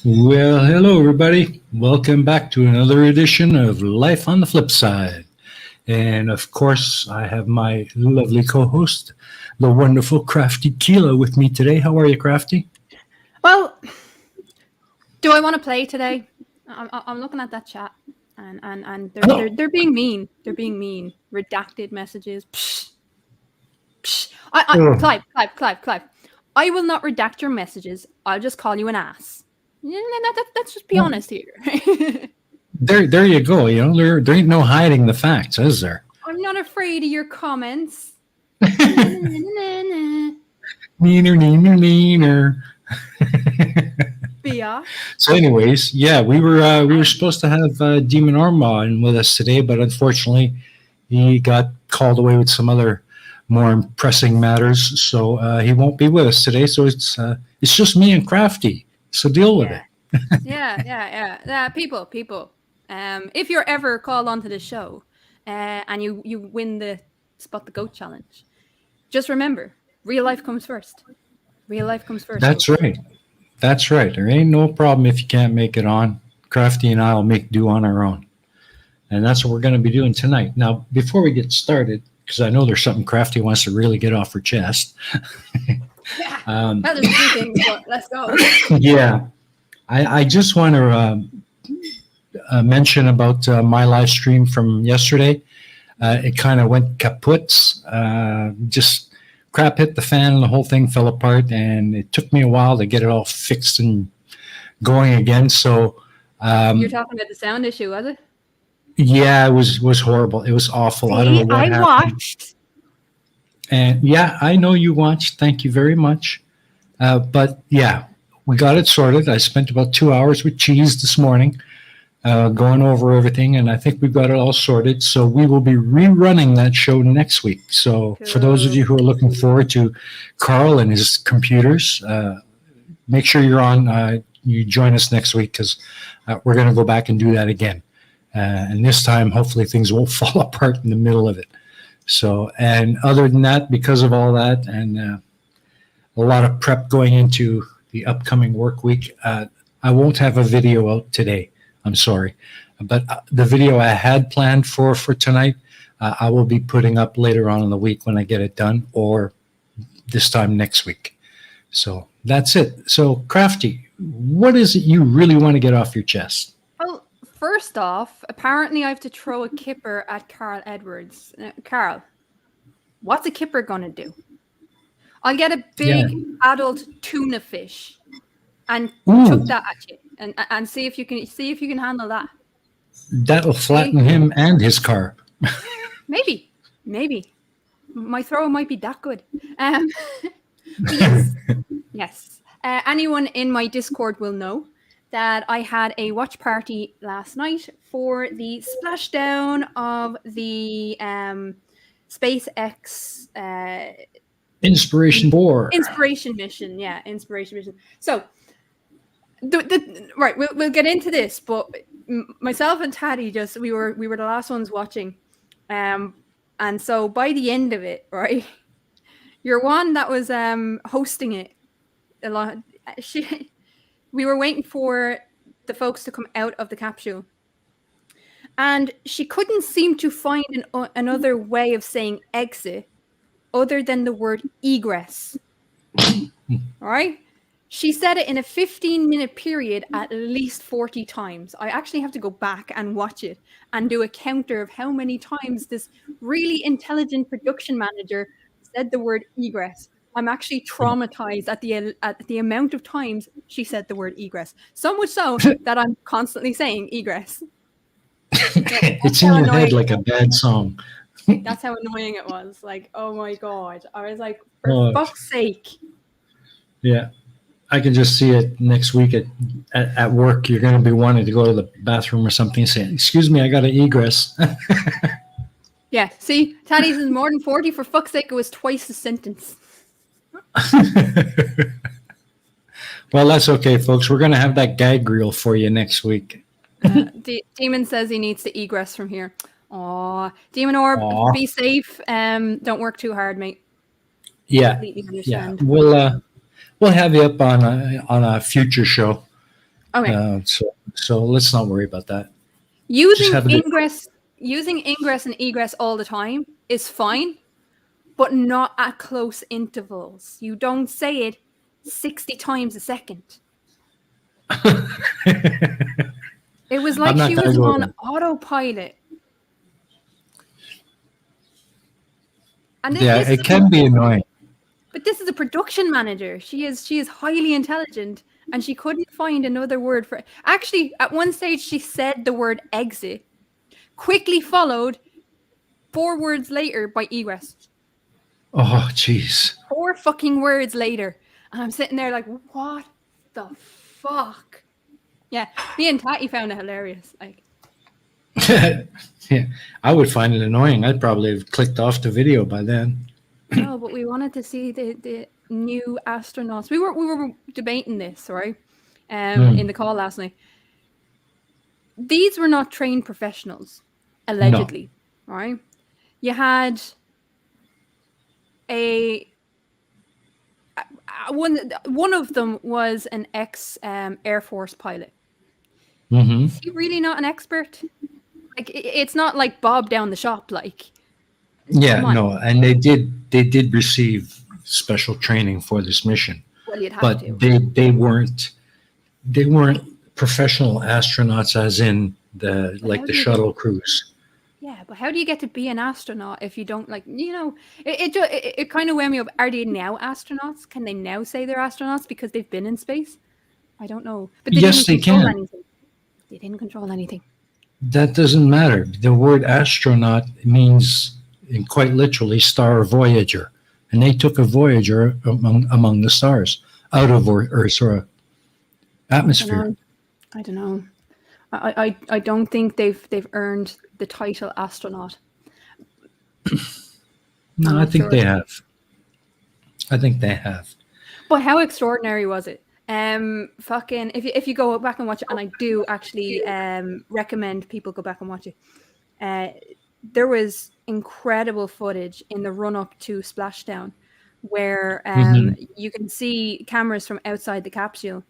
Well, hello, everybody. Welcome back to another edition of Life on the Flip Side. And of course, I have my lovely co host, the wonderful Crafty Keela, with me today. How are you, Crafty? Well, do I want to play today? I'm looking at that chat, and they're being mean. They're being mean. Redacted messages. Psh, psh. Oh, Clive. I will not redact your messages. I'll just call you an ass. Yeah, let's just be well, honest here. there you go. There ain't no hiding the facts, is there? I'm not afraid of your comments. Neener, neener, neener. Bia. So, anyways, yeah, we were supposed to have Demon Orma in with us today, but unfortunately, he got called away with some other more pressing matters, so he won't be with us today. So it's just me and Crafty. So deal with it. Yeah. People. If you're ever called onto the show, and you win the Spot the Goat challenge, just remember, real life comes first. Real life comes first. That's folks. right. That's right. There ain't no problem if you can't make it on. Crafty and I will make do on our own. And that's what we're going to be doing tonight. Now, before we get started, because I know there's something Crafty wants to really get off her chest. Yeah. um, Well, there's a few things, but let's go. yeah, I just want to mention about my live stream from yesterday. It kind of went kaput. Just crap hit the fan and the whole thing fell apart. And it took me a while to get it all fixed and going again. So You're talking about the sound issue, was it? yeah, it was horrible. It was awful. I don't know See, what I happened. watched. And yeah, I know you watched. Thank you very much. But yeah, we got it sorted. I spent about 2 hours with Cheese this morning, going over everything, and I think we've got it all sorted. So we will be rerunning that show next week. So for those of you who are looking forward to Carl and his computers, make sure you're on. You join us next week because we're going to go back and do that again. And this time, hopefully, things won't fall apart in the middle of it. So, and other than that, because of all that and a lot of prep going into the upcoming work week, I won't have a video out today. I'm sorry. But the video I had planned for tonight, I will be putting up later on in the week when I get it done, or this time next week. So that's it. So, Crafty, what is it you really want to get off your chest? Well, first off, apparently I have to throw a kipper at Carl Edwards. Carl, what's a kipper gonna do? I'll get a big adult tuna fish and chuck that at you, and see if you can handle that. That'll flatten him and his car. Maybe. My throw might be that good. Yes. Anyone in my Discord will know that I had a watch party last night for the splashdown of the SpaceX Inspiration 4. inspiration mission. Yeah, inspiration mission. So, right, we'll get into this, but myself and Tatty we were the last ones watching, and so by the end of it, right, you're one that was hosting it a lot. We were waiting for the folks to come out of the capsule, and she couldn't seem to find another way of saying exit other than the word egress. All right? She said it in a 15-minute period at least 40 times. I actually have to go back and watch it and do a counter of how many times this really intelligent production manager said the word egress. I'm actually traumatized at the amount of times she said the word egress. So much so that I'm constantly saying egress. It's in your head like a bad song. That's how annoying it was. Like, oh my God. I was like, for fuck's sake. Yeah. I can just see it next week at work. You're going to be wanting to go to the bathroom or something and say, excuse me, I got an egress. Yeah. See, Tatty's is more than 40. For fuck's sake, it was twice the sentence. Well, that's okay, folks. We're going to have that gag reel for you next week. Demon says he needs to egress from here. Aw. Demon Orb, be safe. Don't work too hard, mate. Yeah. Completely understand. Yeah. We'll have you up on a future show. Okay. So let's not worry about that. Just Using have a good. ingress and egress all the time is fine, but not at close intervals. You don't say it 60 times a second. It was like I'm not she gonna was go on there. autopilot. And Yeah, this is it can be annoying. but this is a production manager. She is highly intelligent, and she couldn't find another word for it. Actually, at one stage she said the word exit, quickly followed 4 words later by egress. Oh, jeez. 4 fucking words later. And I'm sitting there like, what the fuck? Yeah, me and Tatty found it hilarious. Like, Yeah, I would find it annoying. I'd probably have clicked off the video by then. no, but we wanted to see the new astronauts. We were debating this, right? In the call last night. These were not trained professionals, No. allegedly, right? You had a one of them was an ex Air Force pilot. Mm-hmm. Is he really not an expert? Like, it's not like Bob down the shop. Like, Yeah, come on. no, and they did receive special training for this mission, Well, you'd have but to. they weren't professional astronauts, as in But like how the do you get? shuttle crews. Yeah, but how do you get to be an astronaut if you don't like? It kind of weighed me up. Are they now astronauts? Can they now say they're astronauts because they've been in space? I don't know. But they Yes, didn't they control can. anything. They didn't control anything. That doesn't matter. The word astronaut means, quite literally, star voyager, and they took a voyager among the stars out of Earth's atmosphere. I don't know. I don't think they've earned the title astronaut. No, I'm I not think sure. they have. I think they have. But how extraordinary was it? Fucking if you go back and watch it, and I do actually recommend people go back and watch it. There was incredible footage in the run up to splashdown where you can see cameras from outside the capsule,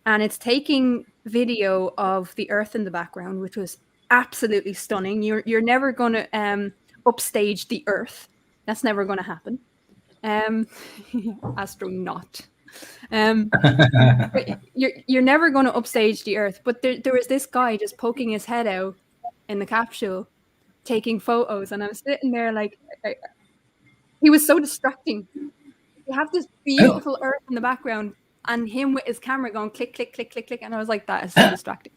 and it's taking video of the Earth in the background, which was absolutely stunning. You're never going to upstage the Earth. That's never going to happen. Astronaut. But you're never going to upstage the Earth. But there was this guy just poking his head out in the capsule, taking photos, and I'm sitting there like, he was so distracting. You have this beautiful Earth in the background, and him with his camera going click, click, click, click, click, and I was like, that is so distracting.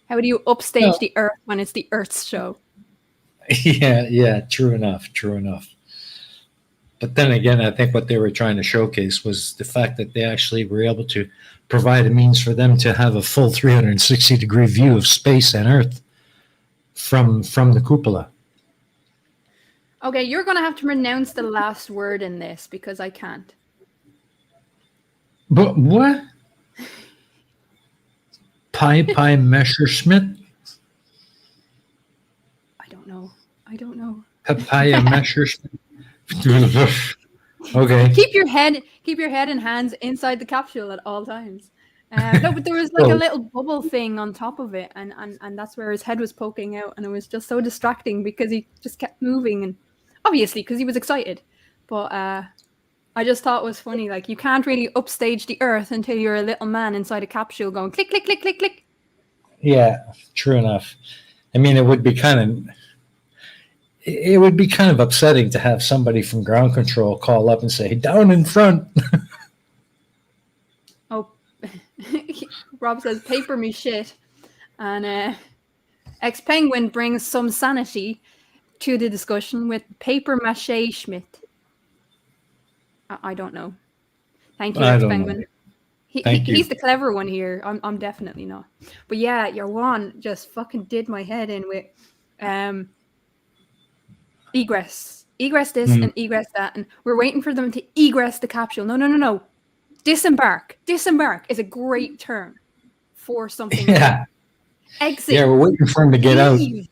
How do you upstage the Earth when it's the Earth's show? Yeah, true enough. But then again, I think what they were trying to showcase was the fact that they actually were able to provide a means for them to have a full 360-degree view of space and Earth from the cupola. Okay, you're going to have to pronounce the last word in this because I can't. But what? Pi Messerschmitt? I don't know. Papaya Messerschmitt? Okay. Keep your head and hands inside the capsule at all times. No, but there was like a little bubble thing on top of it, and that's where his head was poking out, and it was just so distracting because he just kept moving, and obviously because he was excited. But I just thought it was funny. Like, you can't really upstage the Earth until you're a little man inside a capsule going click, click, click, click, click. Yeah, true enough. I mean, it would be kind of upsetting to have somebody from ground control call up and say, down in front. Oh, Rob says, paper me shit. And Ex-Penguin brings some sanity to the discussion with paper mache Schmidt. I don't know. Thank you, Ex-Penguin. He's the clever one here. I'm definitely not. But yeah, your one just fucking did my head in with egress this and egress that, and we're waiting for them to egress the capsule. No. Disembark is a great term for something. Yeah. Exit. Yeah, we're waiting for him to get out. Leave.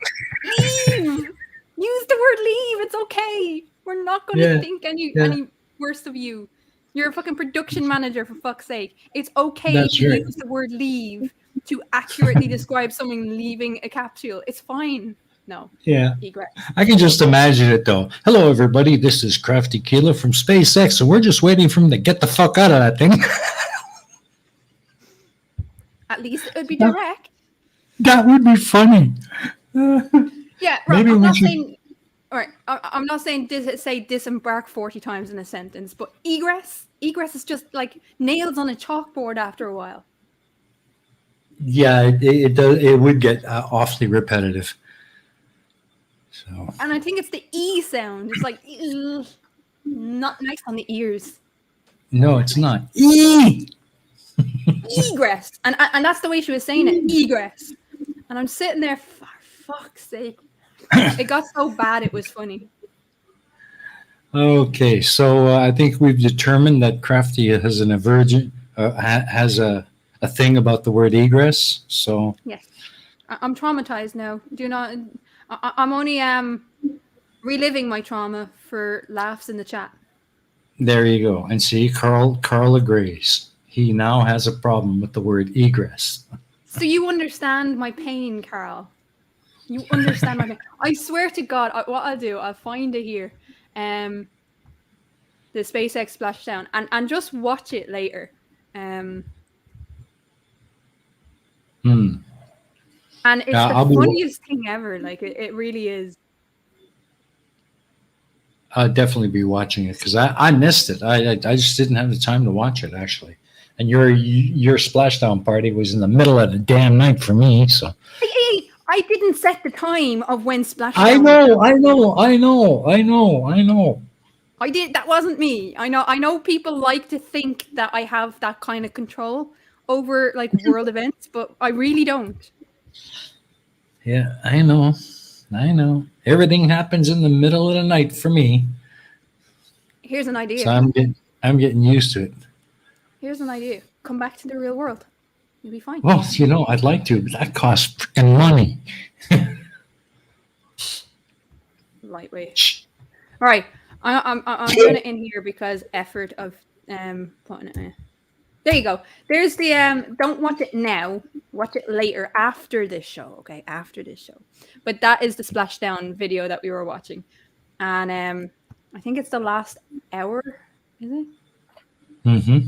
Use the word leave. It's okay. We're not going to think any worse of you. You're a fucking production manager, for fuck's sake. It's okay That's to right. use the word leave to accurately describe someone leaving a capsule. It's fine. No, Yeah. egress. I can just imagine it though. Hello, everybody. This is Crafty Keela from SpaceX, and we're just waiting for him to get the fuck out of that thing. At least it would be direct. That would be funny. Yeah, right. Maybe I'm we not should. saying. All right, I'm not saying say disembark 40 times in a sentence, but egress is just like nails on a chalkboard after a while. Yeah, it does. It would get awfully repetitive. So And I think it's the E sound. It's like not nice on the ears. no, Not it's nice. not. E. Egress, and that's the way she was saying it. Egress, and I'm sitting there. For fuck's sake, it got so bad it was funny. Okay, so I think we've determined that Crafty has an aversion, has a thing about the word egress. So Yes, I'm traumatized now. Do not. I'm only reliving my trauma for laughs in the chat. there you go. And see, Carl agrees. He now has a problem with the word egress. So you understand my pain, Carl. You understand my pain. I swear to God, what I'll do, I'll find it here. The SpaceX splashdown, and just watch it later. Hmm. And it's Yeah, the I'll be. funniest thing ever. Like it really is. I'll definitely be watching it because I missed it. I just didn't have the time to watch it actually. And your splashdown party was in the middle of the damn night for me. So Hey, I didn't set the time of when splashdown. I know. I did. That wasn't me. I know people like to think that I have that kind of control over like world events, but I really don't. Yeah, I know. Everything happens in the middle of the night for me. Here's an So idea. I'm getting used to it. Here's an idea. Come back to the real world. You'll be fine. Well, I'd like to, but that costs freaking money. Lightweight. All right. I'm doing it in here because effort of putting it in. There you go. There's the don't watch it now. Watch it later after this show. Okay, after this show. But that is the splashdown video that we were watching, and I think it's the last hour. Is it? Mm-hmm.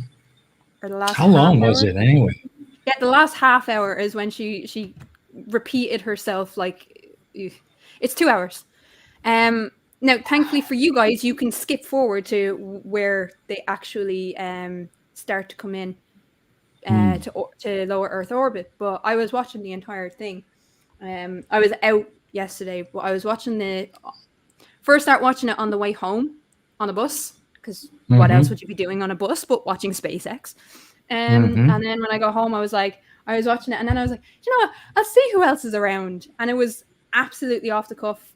Or the last How long was hour? it anyway? Yeah, the last half hour is when she repeated herself like it's 2 hours. Now, thankfully for you guys, you can skip forward to where they actually start to come in to lower Earth orbit. But I was watching the entire thing. I was out yesterday, but I was watching first start watching it on the way home on a bus because what else would you be doing on a bus but watching SpaceX? And then when I got home, I was watching it, and then I was like, you know what? I'll see who else is around, and it was absolutely off the cuff.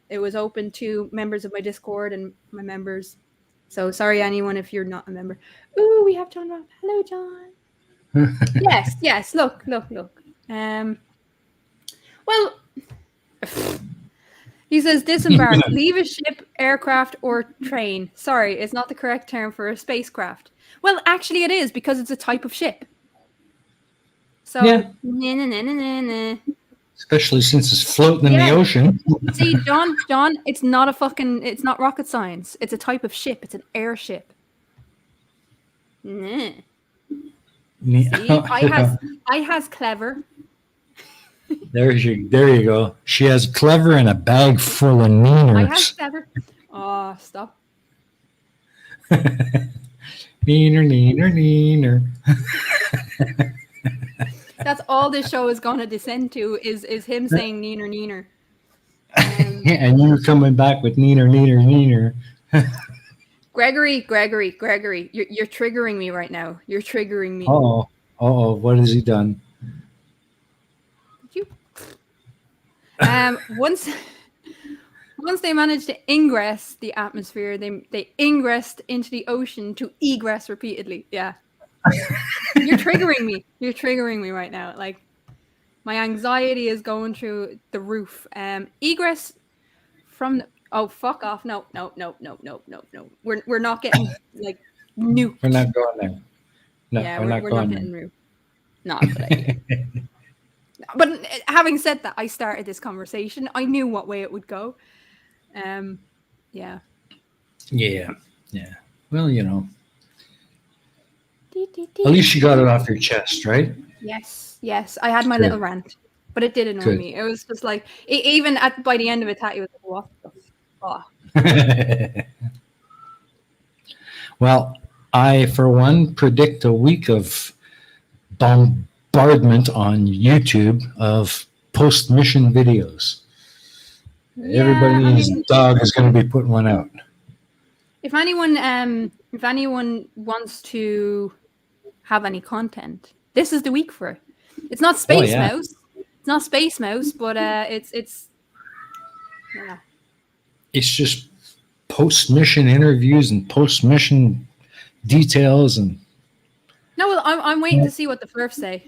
It was open to members of my Discord and my members. So sorry, anyone, if you're not a member. Ooh, we have John Robb. Hello, John. Yes. Look. Well, he says disembark, leave a ship, aircraft, or train. Sorry, it's not the correct term for a spacecraft. Well, actually, it is because it's a type of ship. So, yeah. Especially since it's floating in the ocean. See, John, it's not rocket science. It's a type of ship. It's an airship. Nah. See, I has clever. There you go. She has clever and a bag full of neaners. I has clever. Oh, stop. Neener. That's all this show is going to descend to is him saying neener. And you're coming back with neener. Gregory, you're triggering me right now. You're triggering me. Oh, what has he done? You. Once they managed to ingress the atmosphere, they ingressed into the ocean to egress repeatedly. Yeah. You're triggering me. You're triggering me right now. Like my anxiety is going through the roof. Egress from fuck off. No. We're not getting like Nuked. We're not going there. No, Yeah, we're not we're not going hitting there. Rue. Not a good idea. But having said that, I started this conversation. I knew what way it would go. Yeah. Yeah, yeah. Well, at least you got it off your chest, right? Yes, yes. I had my little Good, rant, but it did annoy good. me. It was just like, even by the end of it, Tatty was like, "What the fuck?" Well, I, for one, predict a week of bombardment on YouTube of post-mission videos. Yeah, Everybody I and his mean, dog is going to be putting one out. if anyone wants to have any content, this is the week for it. It's not Oh Space yeah, Mouse. It's not Space Mouse, but it's yeah. it's just post-mission interviews and post-mission details and. No, well, I'm waiting to see what the Flurfs say.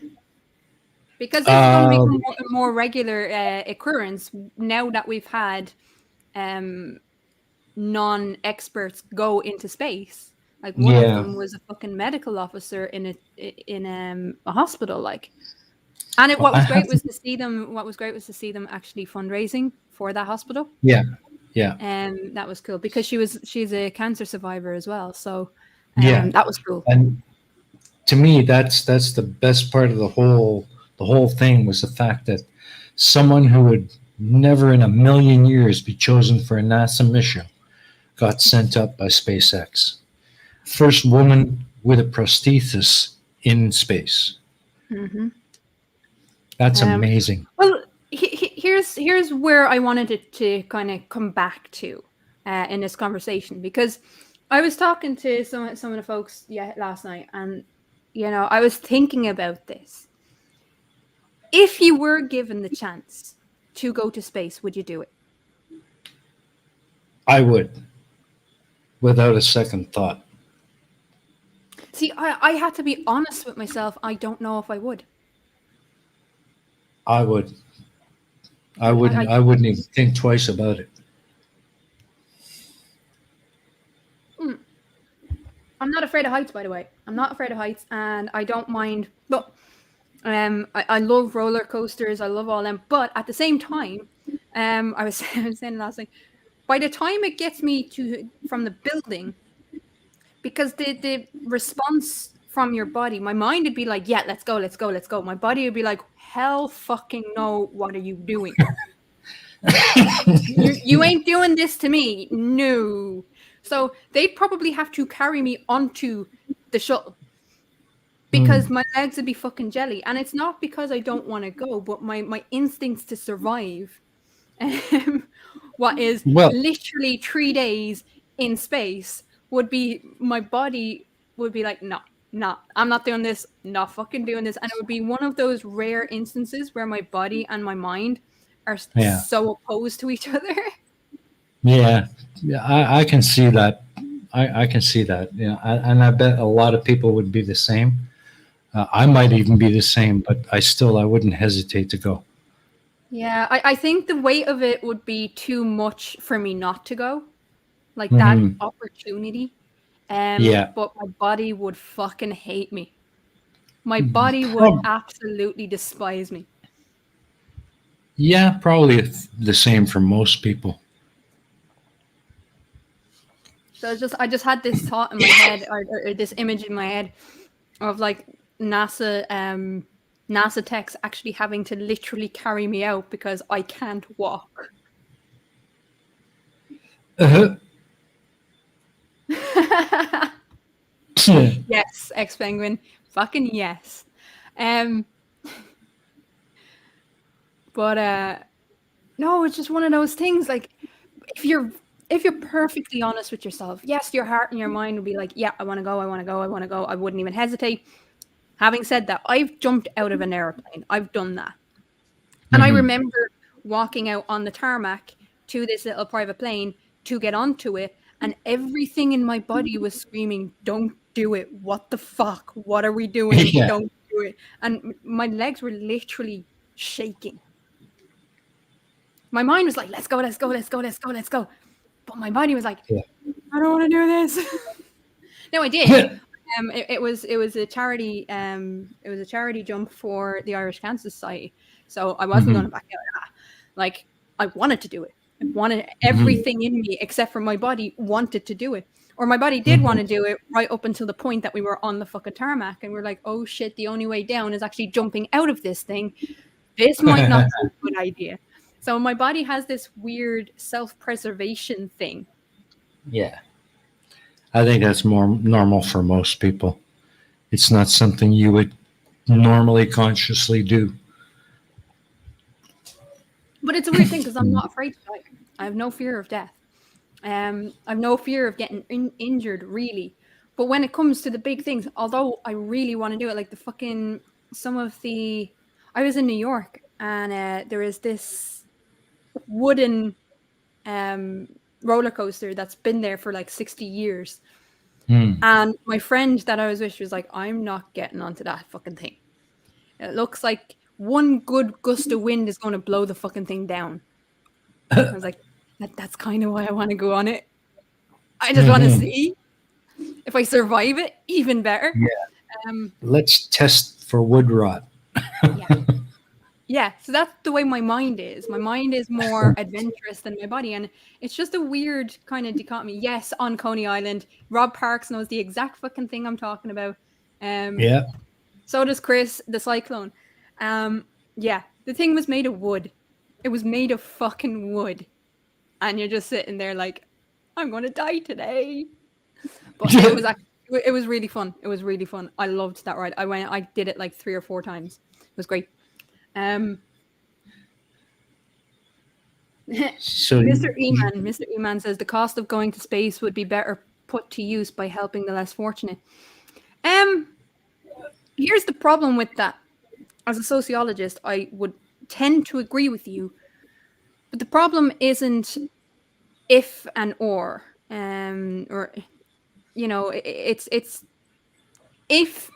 Because this is going to Uh, become a more regular occurrence now that we've had non-experts go into space. Like one of yeah. them was a fucking medical officer in a hospital. Like, and Well, what I was have great to. was to see them. What was great was to see them actually fundraising for that hospital. Yeah, yeah, And that was cool because she's a cancer survivor as well. So, yeah. that was cool. And to me, that's the best part of the whole thing was the fact that someone who would never in a million years be chosen for a NASA mission got sent up by SpaceX. First woman with a prosthesis in space. Mm-hmm. That's amazing. Well, here's where I wanted it to kind of come back to in this conversation, because I was talking to some of the folks last night, and I was thinking about this. If you were given the chance to go to space, would you do it? I would, without a second thought. See, I had to be honest with myself. I don't know if I would. I would. I I, wouldn't. I I wouldn't even think twice about it. I'm not afraid of heights, by the way. I'm not afraid of heights, and I don't mind. But I love roller coasters. I love all them. But at the same time, I was saying last night, by the time it gets me from the building, because the response from your body, my mind would be like, yeah, let's go, let's go, let's go. My body would be like, hell fucking no, what are you doing? you ain't doing this to me. No. So they'd probably have to carry me onto the shuttle because my legs would be fucking jelly. And it's not because I don't want to go, but my instincts to survive, what is Well, literally 3 days in space, my body would be like, no, I'm not doing this, not fucking doing this. And it would be one of those rare instances where my body and my mind are yeah. so opposed to each other. Yeah, yeah, I can see that. I can see that. And I bet a lot of people would be the same. I might even be the same, but I wouldn't hesitate to go. Yeah, I think the weight of it would be too much for me not to go. Like that opportunity. Yeah, But my body would fucking hate me. My body would Prob- absolutely despise me. yeah, probably the same for most people. So I just had this thought in my head, or this image in my head of like NASA techs actually having to literally carry me out because I can't walk. Yes, ex-penguin. Fucking yes. But no, it's just one of those things. Like if you're perfectly honest with yourself, yes, your heart and your mind will be like, yeah, I want to go, I want to go, I want to go. I wouldn't even hesitate. Having said that, I've jumped out of an airplane. I've done that. And I remember walking out on the tarmac to this little private plane to get onto it, and everything in my body was screaming, don't do it. What the fuck? What are we doing? Yeah. Don't do it. And my legs were literally shaking. My mind was like, let's go, let's go, let's go, let's go, let's go. But my body was like, Yeah. I don't want to do this. No, I did. It was a charity jump for the Irish Cancer Society. So I wasn't going to back out of that. Like, I wanted to do it. I wanted everything in me except for my body wanted to do it. Or my body did want to do it right up until the point that we were on the fucking tarmac and we're like, oh shit, the only way down is actually jumping out of this thing. This might not be a good idea. So my body has this weird self-preservation thing. Yeah. I think that's more normal for most people. It's not something you would normally consciously do. But it's a weird thing because I'm not afraid to die. I have no fear of death. I have no fear of getting injured, really. But when it comes to the big things, although I really want to do it, like I was in New York and there is this wooden roller coaster that's been there for like 60 years. And my friend that I was with, she was like, I'm not getting onto that fucking thing. It looks like one good gust of wind is going to blow the fucking thing down. I was like, that's kind of why I want to go on it. I just want to see if I survive it, even better. Yeah. Let's test for wood rot. Yeah, so that's the way my mind is. My mind is more adventurous than my body. And it's just a weird kind of dichotomy. Yes, on Coney Island, Rob Parks knows the exact fucking thing I'm talking about. Yeah. So does Chris, the cyclone. Yeah, the thing was made of wood. It was made of fucking wood. And you're just sitting there like, I'm going to die today. But it was really fun. It was really fun. I loved that ride. I did it like 3 or 4 times. It was great. So Mr. Eman says the cost of going to space would be better put to use by helping the less fortunate. Here's the problem with that. As a sociologist, I would tend to agree with you, but the problem isn't if and or it's if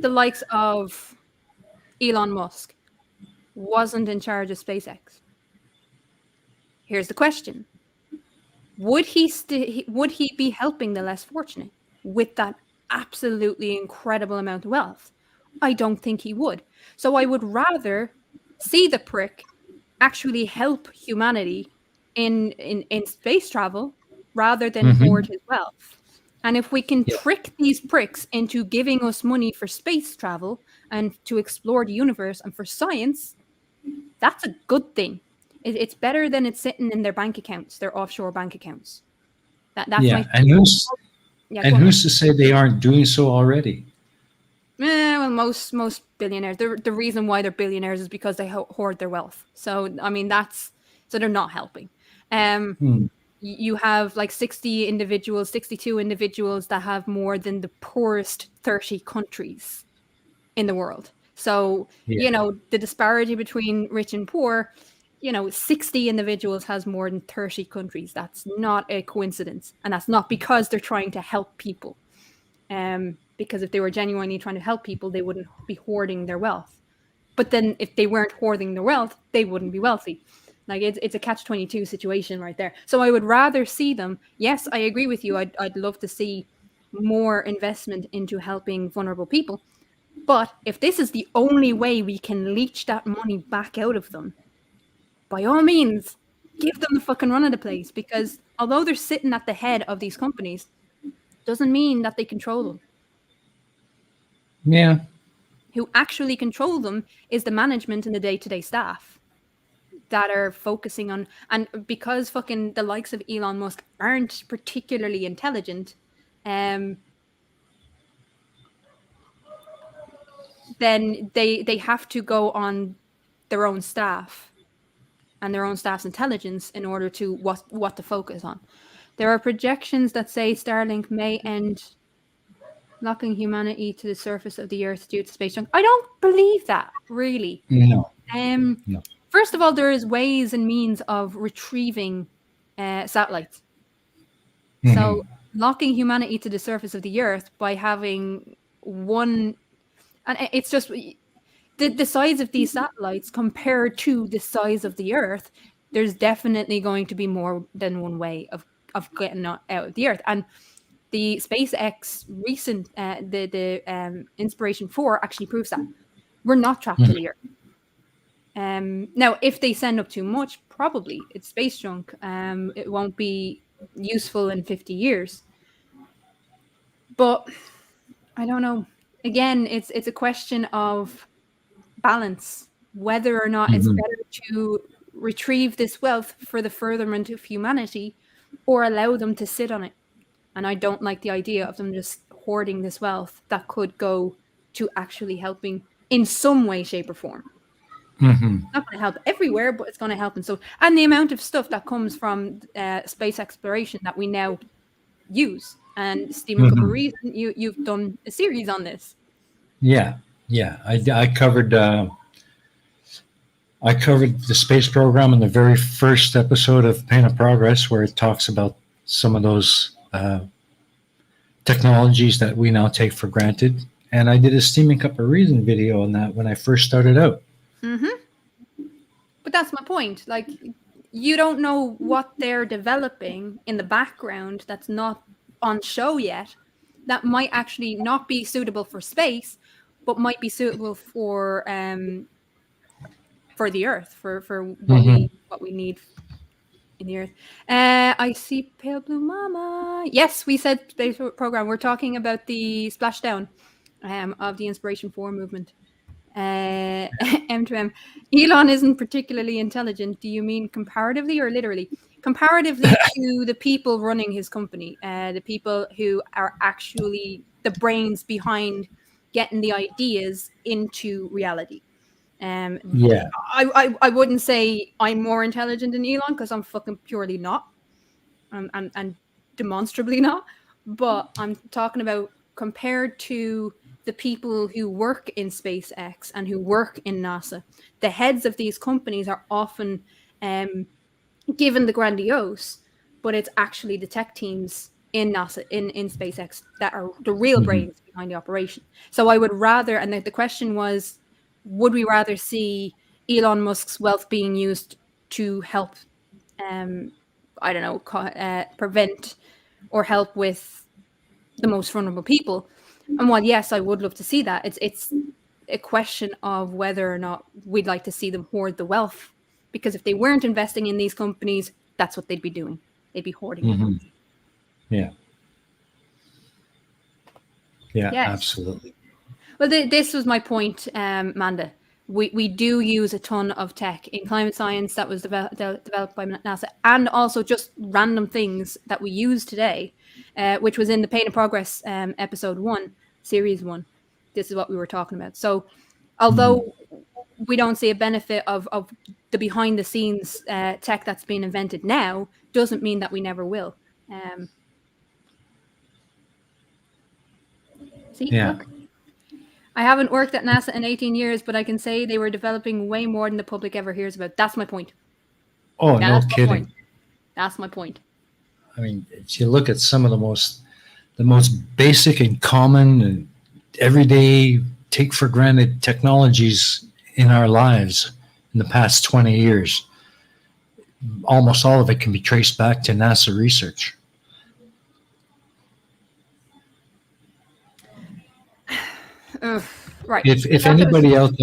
the likes of Elon Musk wasn't in charge of SpaceX. Here's the question. Would he be helping the less fortunate with that absolutely incredible amount of wealth? I don't think he would. So I would rather see the prick actually help humanity in space travel rather than hoard his wealth. And if we can trick these pricks into giving us money for space travel and to explore the universe and for science, that's a good thing. It's better than it's sitting in their bank accounts, their offshore bank accounts. That's my and who's to say they aren't doing so already? Well, most billionaires. The reason why they're billionaires is because they hoard their wealth. So I mean so they're not helping. You have like 62 individuals that have more than the poorest 30 countries in the world. So, the disparity between rich and poor, 60 individuals has more than 30 countries. That's not a coincidence. And that's not because they're trying to help people. Because if they were genuinely trying to help people, they wouldn't be hoarding their wealth. But then if they weren't hoarding their wealth, they wouldn't be wealthy. Like it's a catch-22 situation right there. So I would rather see them. Yes, I agree with you. I'd love to see more investment into helping vulnerable people. But if this is the only way we can leech that money back out of them, by all means, give them the fucking run of the place. Because although they're sitting at the head of these companies, doesn't mean that they control them. Yeah. Who actually control them is the management and the day-to-day staff that are focusing on, and because fucking the likes of Elon Musk aren't particularly intelligent, then they have to go on their own staff and their own staff's intelligence in order to what to focus on. There are projections that say Starlink may end locking humanity to the surface of the Earth due to space junk. I don't believe that, really. No. No. First of all, there is ways and means of retrieving satellites. So locking humanity to the surface of the Earth by having one, and it's just the size of these satellites compared to the size of the Earth, there's definitely going to be more than one way of getting out of the Earth. And The SpaceX recent the Inspiration 4 actually proves that we're not trapped in the Earth. Now, if they send up too much, probably it's space junk. It won't be useful in 50 years. But I don't know. Again, it's a question of balance, whether or not it's better to retrieve this wealth for the furtherment of humanity or allow them to sit on it. And I don't like the idea of them just hoarding this wealth that could go to actually helping in some way, shape, or form. It's not going to help everywhere, but it's going to help. And the amount of stuff that comes from space exploration that we now use. And Stephen Cooper Reason, you've done a series on this. Yeah. I covered the space program in the very first episode of Pain of Progress, where it talks about some of those technologies that we now take for granted. And I did a Steaming Cup of Reason video on that when I first started out. But that's my point. Like, you don't know what they're developing in the background that's not on show yet, that might actually not be suitable for space, but might be suitable for the Earth, for what we need in the Earth. I see Pale Blue Mama. Yes, we said space program. We're talking about the splashdown of the Inspiration 4 movement. M2M. Elon isn't particularly intelligent. Do you mean comparatively or literally? Comparatively to the people running his company, the people who are actually the brains behind getting the ideas into reality. I wouldn't say I'm more intelligent than Elon, because I'm fucking purely not, and demonstrably not. But I'm talking about compared to the people who work in SpaceX and who work in NASA. The heads of these companies are often given the grandiose, but it's actually the tech teams in NASA, in SpaceX, that are the real brains behind the operation. So I would rather, and the question was, would we rather see Elon Musk's wealth being used to help, prevent or help with the most vulnerable people? And while yes, I would love to see that, it's a question of whether or not we'd like to see them hoard the wealth. Because if they weren't investing in these companies, that's what they'd be doing. They'd be hoarding it. Yeah. Yeah, yes. Absolutely. Well, this was my point, Manda. We do use a ton of tech in climate science that was developed by NASA, and also just random things that we use today, which was in the Pain of Progress episode 1, series 1. This is what we were talking about. So although we don't see a benefit of the behind the scenes tech that's being invented now, doesn't mean that we never will. Look. I haven't worked at NASA in 18 years, but I can say they were developing way more than the public ever hears about. That's my point. Oh, no kidding. That's my point. I mean, if you look at some of the most basic and common and everyday take for granted technologies in our lives in the past 20 years, almost all of it can be traced back to NASA research. Right. If anybody out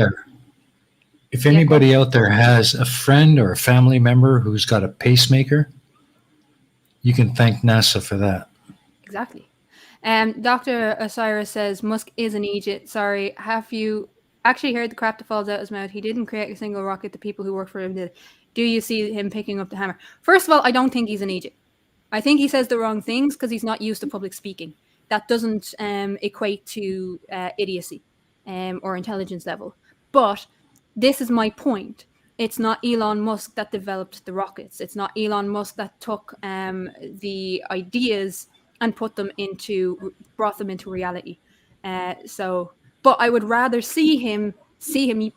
there has a friend or a family member who's got a pacemaker, you can thank NASA for that. Exactly. Dr. Osiris says Musk is an idiot. Sorry, have you actually heard the crap that falls out of his mouth? He didn't create a single rocket. The people who work for him did. Do you see him picking up the hammer? First of all, I don't think he's an idiot. I think he says the wrong things because he's not used to public speaking. That doesn't equate to idiocy or intelligence level. But this is my point. It's not Elon Musk that developed the rockets. It's not Elon Musk that took the ideas and brought them into reality. But I would rather see him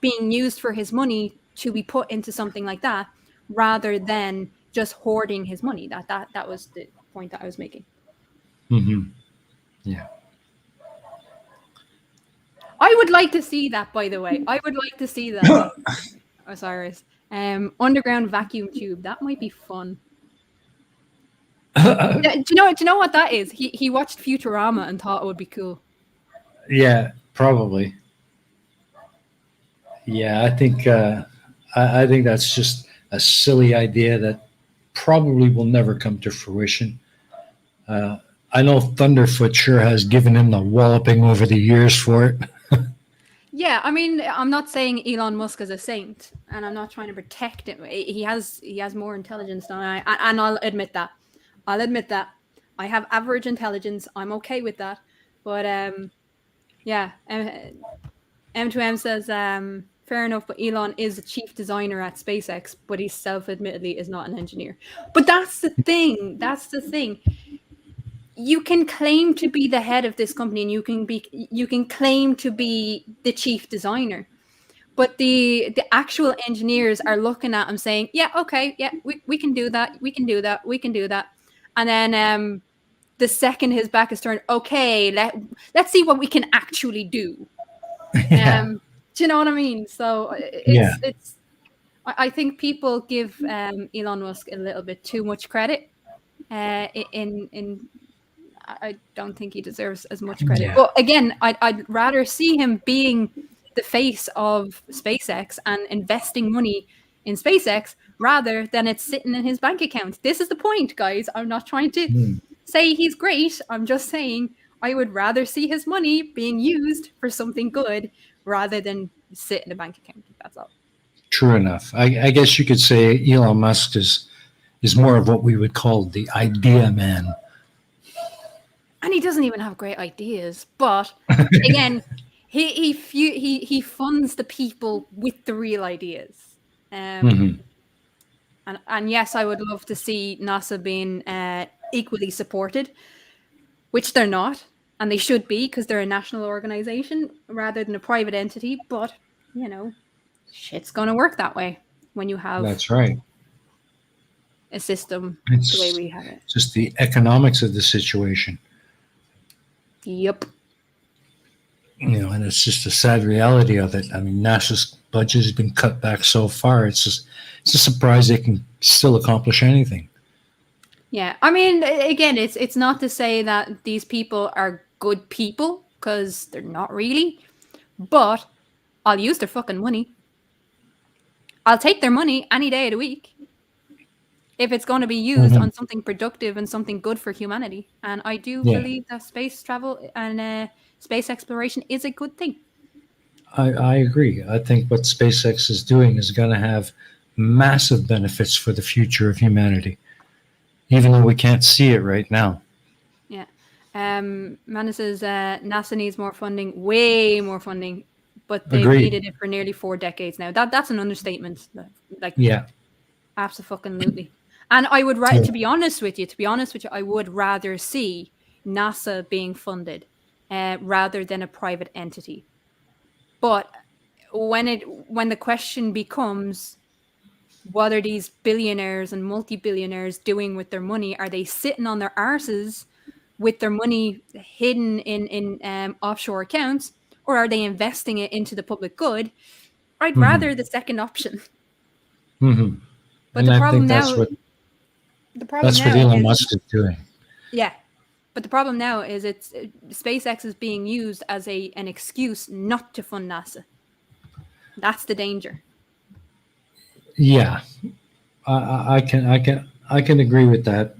being used for his money to be put into something like that, rather than just hoarding his money. That was the point that I was making. Yeah. I would like to see that, by the way. I would like to see that. Osiris. Underground vacuum tube. That might be fun. Do you know what that is? He watched Futurama and thought it would be cool. Yeah, probably. Yeah, I think that's just a silly idea that probably will never come to fruition. Uh, I know Thunderfoot sure has given him the walloping over the years for it. Yeah, I mean, I'm not saying Elon Musk is a saint, and I'm not trying to protect him. He has more intelligence than I, and I'll admit that. I'll admit that. I have average intelligence. I'm okay with that. But yeah, M2M says fair enough, but Elon is a chief designer at SpaceX, but he self-admittedly is not an engineer. But that's the thing. That's the thing. You can claim to be the head of this company and you can claim to be the chief designer, but the actual engineers are looking at him saying, yeah, okay, yeah, we can do that, we can do that, we can do that. And then the second his back is turned, okay, let's see what we can actually do. Yeah. Do you know what I mean? So Yeah. it's I think people give Elon Musk a little bit too much credit in I don't think he deserves as much credit. Yeah. But again, I'd rather see him being the face of SpaceX and investing money in SpaceX rather than it's sitting in his bank account. This is the point, guys. I'm not trying to say he's great. I'm just saying I would rather see his money being used for something good rather than sit in a bank account. That's all. True enough. I guess you could say Elon Musk is more of what we would call the idea man. And he doesn't even have great ideas. But again, he funds the people with the real ideas. And yes, I would love to see NASA being equally supported, which they're not, and they should be because they're a national organization rather than a private entity. But you know, shit's gonna work that way when you have That's right. a system It's the way we have it. just the economics of the situation. Yep. And it's just a sad reality of it. I mean, NASA's budget has been cut back so far. It's a surprise they can still accomplish anything. Yeah, I mean, again, it's not to say that these people are good people because they're not really, but I'll use their fucking money. I'll take their money any day of the week if it's going to be used on something productive and something good for humanity. And I do believe that space travel and space exploration is a good thing. I agree. I think what SpaceX is doing is going to have massive benefits for the future of humanity, even though we can't see it right now. Yeah. Mana says NASA needs more funding, way more funding, but they've needed it for nearly 4 decades now. That's an understatement. Like, yeah, absolutely. And I would to be honest with you, I would rather see NASA being funded rather than a private entity. But when the question becomes, what are these billionaires and multi-billionaires doing with their money? Are they sitting on their arses with their money hidden in offshore accounts, or are they investing it into the public good? I'd rather the second option. But the problem now, that's what Elon Musk is doing. Yeah, but the problem now is SpaceX is being used as an excuse not to fund NASA. That's the danger. Yeah, I can agree with that,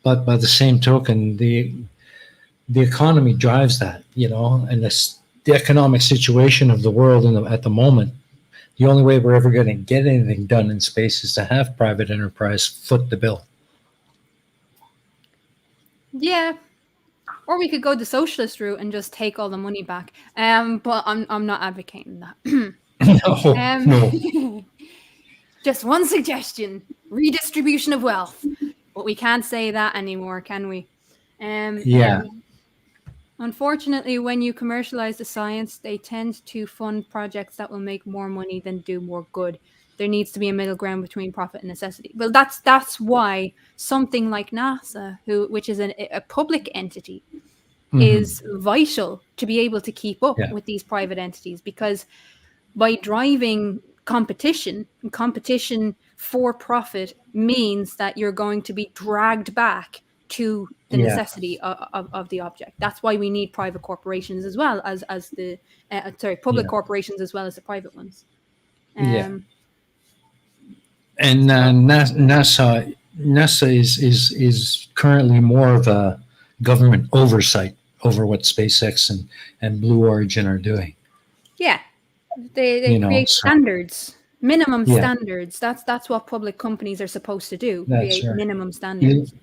but by the same token, the economy drives that, and the economic situation of the world at the moment. The only way we're ever going to get anything done in space is to have private enterprise foot the bill. Yeah, or we could go the socialist route and just take all the money back. But I'm not advocating that. No. Just one suggestion: redistribution of wealth. But we can't say that anymore, can we? Yeah. Unfortunately, when you commercialize the science, they tend to fund projects that will make more money than do more good. There needs to be a middle ground between profit and necessity. Well, that's why something like NASA, which is a public entity, is vital to be able to keep up with these private entities, because by driving competition. And competition for profit means that you're going to be dragged back to the Yeah. necessity of the object. That's why we need private corporations as well as the public Yeah. corporations as well as the private ones. Yeah. And So, NASA is currently more of a government oversight over what SpaceX and Blue Origin are doing. yeah, they create So standards, minimum yeah, standards. That's what public companies are supposed to do, that's create right. minimum standards.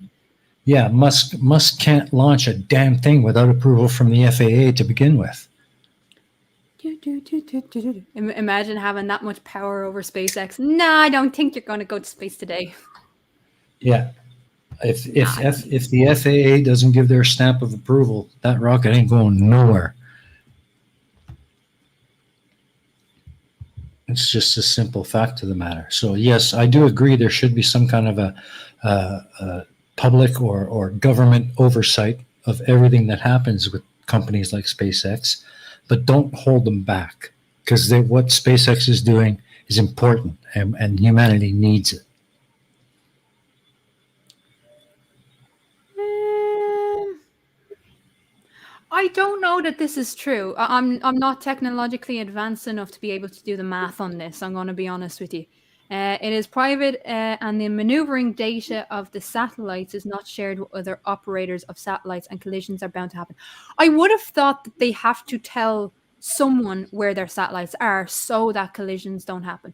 Yeah, Musk can't launch a damn thing without approval from the FAA to begin with. Imagine having that much power over SpaceX. No, I don't think you're going to go to space today. Yeah. If the FAA doesn't give their stamp of approval, that rocket ain't going nowhere. It's just a simple fact of the matter. So yes, I do agree there should be some kind of a public or government oversight of everything that happens with companies like SpaceX, but don't hold them back, because what SpaceX is doing is important, and humanity needs it. I don't know that this is true. I'm not technologically advanced enough to be able to do the math on this. I'm going to be honest with you. It is private, and the maneuvering data of the satellites is not shared with other operators of satellites, and collisions are bound to happen. I would have thought that they have to tell someone where their satellites are so that collisions don't happen.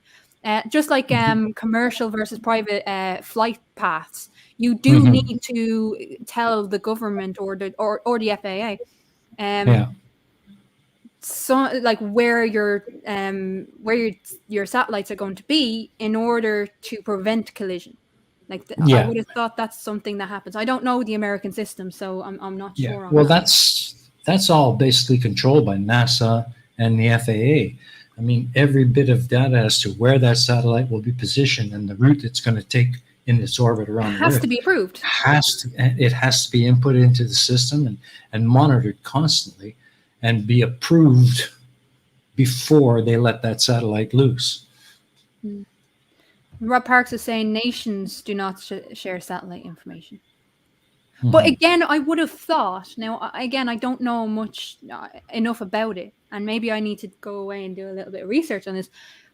Just like commercial versus private flight paths, you do Mhm. need to tell the government or the FAA. Yeah. So like where your satellites are going to be in order to prevent collision. Like I Yeah. would have thought that's something that happens. I don't know the American system, so I'm not Yeah. sure on Well, that. that's all basically controlled by NASA and the FAA. I mean, every bit of data as to where that satellite will be positioned and the route it's going to take in its orbit It around the has Earth to be approved. it has to be input into the system and monitored constantly and be approved before they let that satellite loose. Rob Parks is saying nations do not share satellite information. Mm-hmm. But again, I would have thought. Now, again, I don't know much enough about it, and maybe I need to go away and do a little bit of research on this.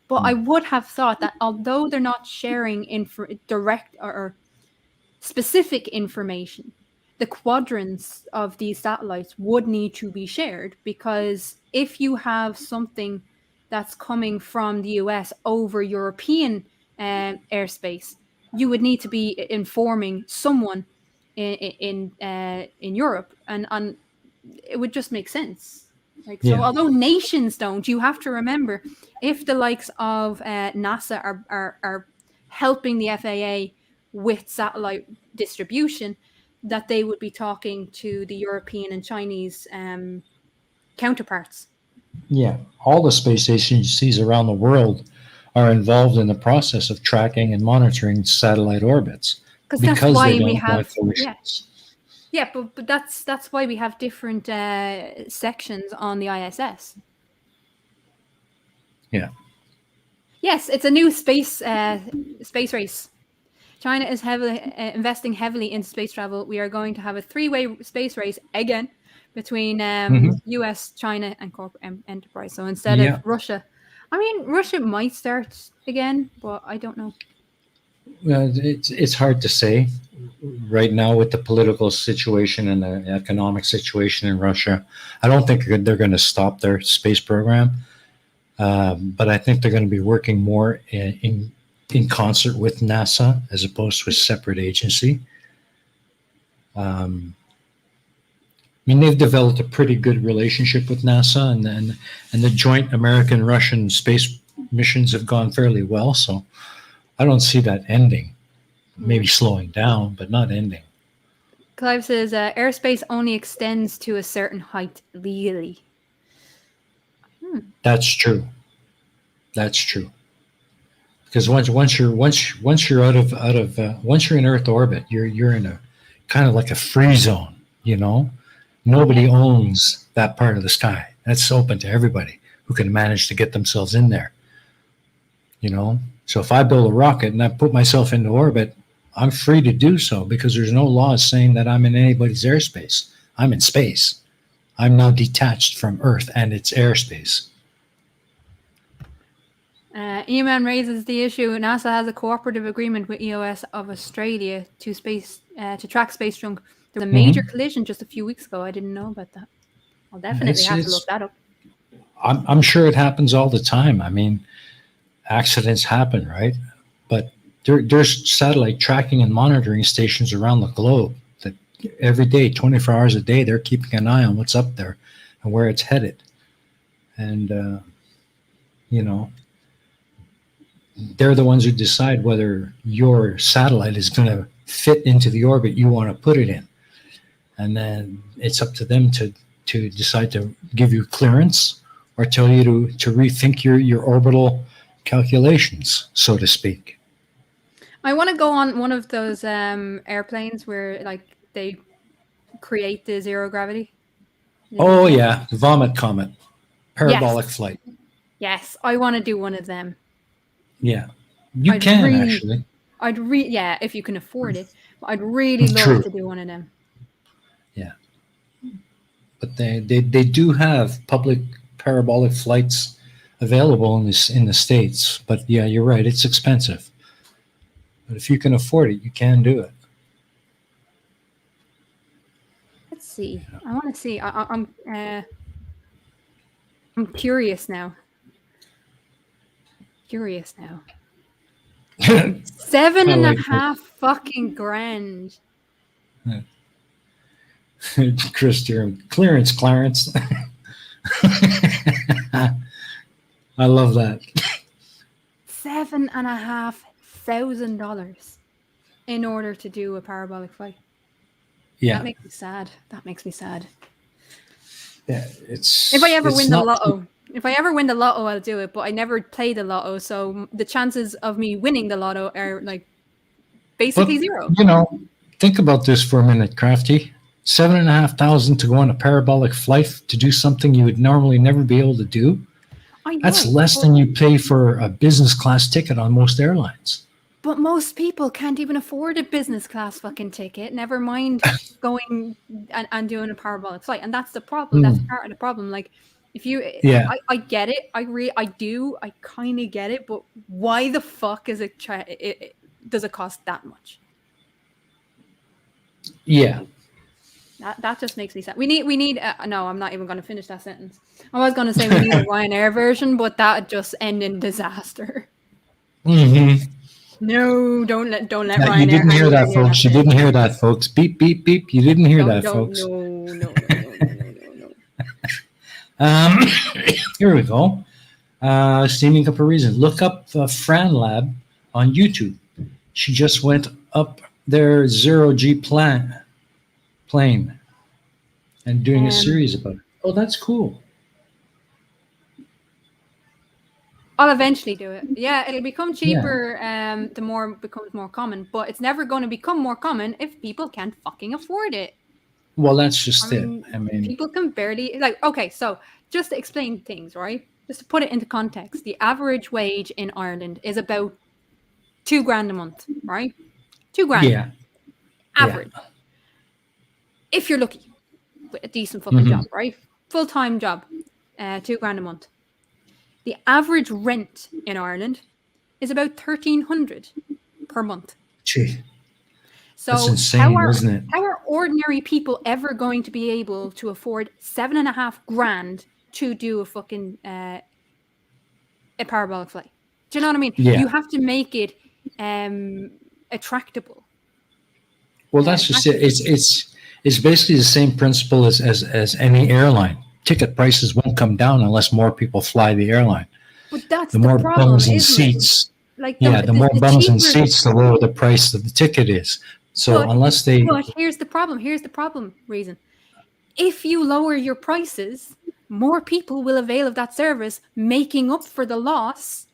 But I would have thought that although they're not sharing direct or specific information, the quadrants of these satellites would need to be shared, because if you have something that's coming from the US over European airspace, you would need to be informing someone in Europe, and it would just make sense. Like, so Yeah. although nations don't, you have to remember, if the likes of NASA are helping the FAA with satellite distribution, that they would be talking to the European and Chinese counterparts. Yeah. All the space agencies around the world are involved in the process of tracking and monitoring satellite orbits Because that's because why they we don't want have collisions. yeah, but that's why we have different sections on the ISS. Yeah. Yes, it's a new space race. China is investing heavily in space travel. We are going to have a three-way space race again between US, China, and corporate enterprise. So instead of Russia, I mean, Russia might start again, but I don't know. Well, it's hard to say right now with the political situation and the economic situation in Russia. I don't think they're going to stop their space program, but I think they're going to be working more in concert with NASA as opposed to a separate agency. I mean, they've developed a pretty good relationship with NASA, and the joint American-Russian space missions have gone fairly well. So I don't see that ending. Maybe slowing down, but not ending. Clive says airspace only extends to a certain height legally. That's true. That's true. Because once you're out of once you're in Earth orbit, you're in a kind of like a free zone. You know, nobody owns that part of the sky. That's open to everybody who can manage to get themselves in there. you know. So if I build a rocket and I put myself into orbit, I'm free to do so because there's no laws saying that I'm in anybody's airspace. I'm in space. I'm now detached from Earth and its airspace. E-Man raises the issue. NASA has a cooperative agreement with EOS of Australia to track space junk. There was a major collision just a few weeks ago. I didn't know about that. I'll definitely have to look that up. I'm sure it happens all the time. I mean, accidents happen, right? But there's satellite tracking and monitoring stations around the globe that every day, 24 hours a day, they're keeping an eye on what's up there and where it's headed. And, you know, they're the ones who decide whether your satellite is going to fit into the orbit you want to put it in. And then it's up to them to decide to give you clearance or tell you to rethink your orbital calculations, so to speak. I want to go on one of those airplanes where like they create the zero gravity. Oh yeah, the vomit comet, parabolic Yes. flight. Yes, I want to do one of them. Yeah, you can actually. Yeah, if you can afford it. I'd really love to do one of them. Yeah, but they do have public parabolic flights available in the States. But yeah, you're right, it's expensive. But if you can afford it, you can do it. Let's see. I want to see. I'm curious now. $7.5 fucking grand. Chris, clearance, Clarence. I love that. $7,500 in order to do a parabolic flight. Yeah, that makes me sad. Yeah, if I ever win the lotto. If I ever win the lotto, I'll do it. But I never play the lotto, so the chances of me winning the lotto are like basically zero. You know, think about this for a minute, Crafty. $7,500 to go on a parabolic flight to do something you would normally never be able to do. I know, that's less than you pay for a business class ticket on most airlines. But most people can't even afford a business class fucking ticket. Never mind going and doing a parabolic flight. And that's the problem. That's part of the problem. Like, if you, I get it. I kind of get it. But why the fuck is does it cost that much? Yeah. That just makes me sad. We need. No, I'm not even going to finish that sentence. I was going to say we need a Ryanair version, but that just ended in disaster. Mm-hmm. No, don't let Ryanair. You didn't hear that, folks. You didn't hear that, folks. Beep, beep, beep. You didn't hear that, folks. No. Here we go. Steaming up a reason. Look up Fran Lab on YouTube. She just went up their zero-G plane and doing a series about it. Oh, that's cool. I'll eventually do it. Yeah, it'll become cheaper the more it becomes more common, but it's never going to become more common if people can't fucking afford it. Well, that's just it. I mean, people can barely, okay, so just to explain things, right? Just to put it into context, the average wage in Ireland is about $2,000 a month, right? $2,000. Yeah. Average. Yeah. If you're lucky with a decent fucking job, right? Full-time job, $2,000 a month. The average rent in Ireland is about $1,300 per month. Gee, so that's insane, isn't it? How are ordinary people ever going to be able to afford $7,500 to do a fucking a parabolic flight? Do you know what I mean? Yeah. You have to make it attractable. Well, that's just it. It's basically the same principle as any airline. Ticket prices won't come down unless more people fly the airline. But that's the more problem, bums and seats. Like the more bums and seats, the lower the price of the ticket is. So unless they. But here's the problem. Reason. If you lower your prices, more people will avail of that service, making up for the loss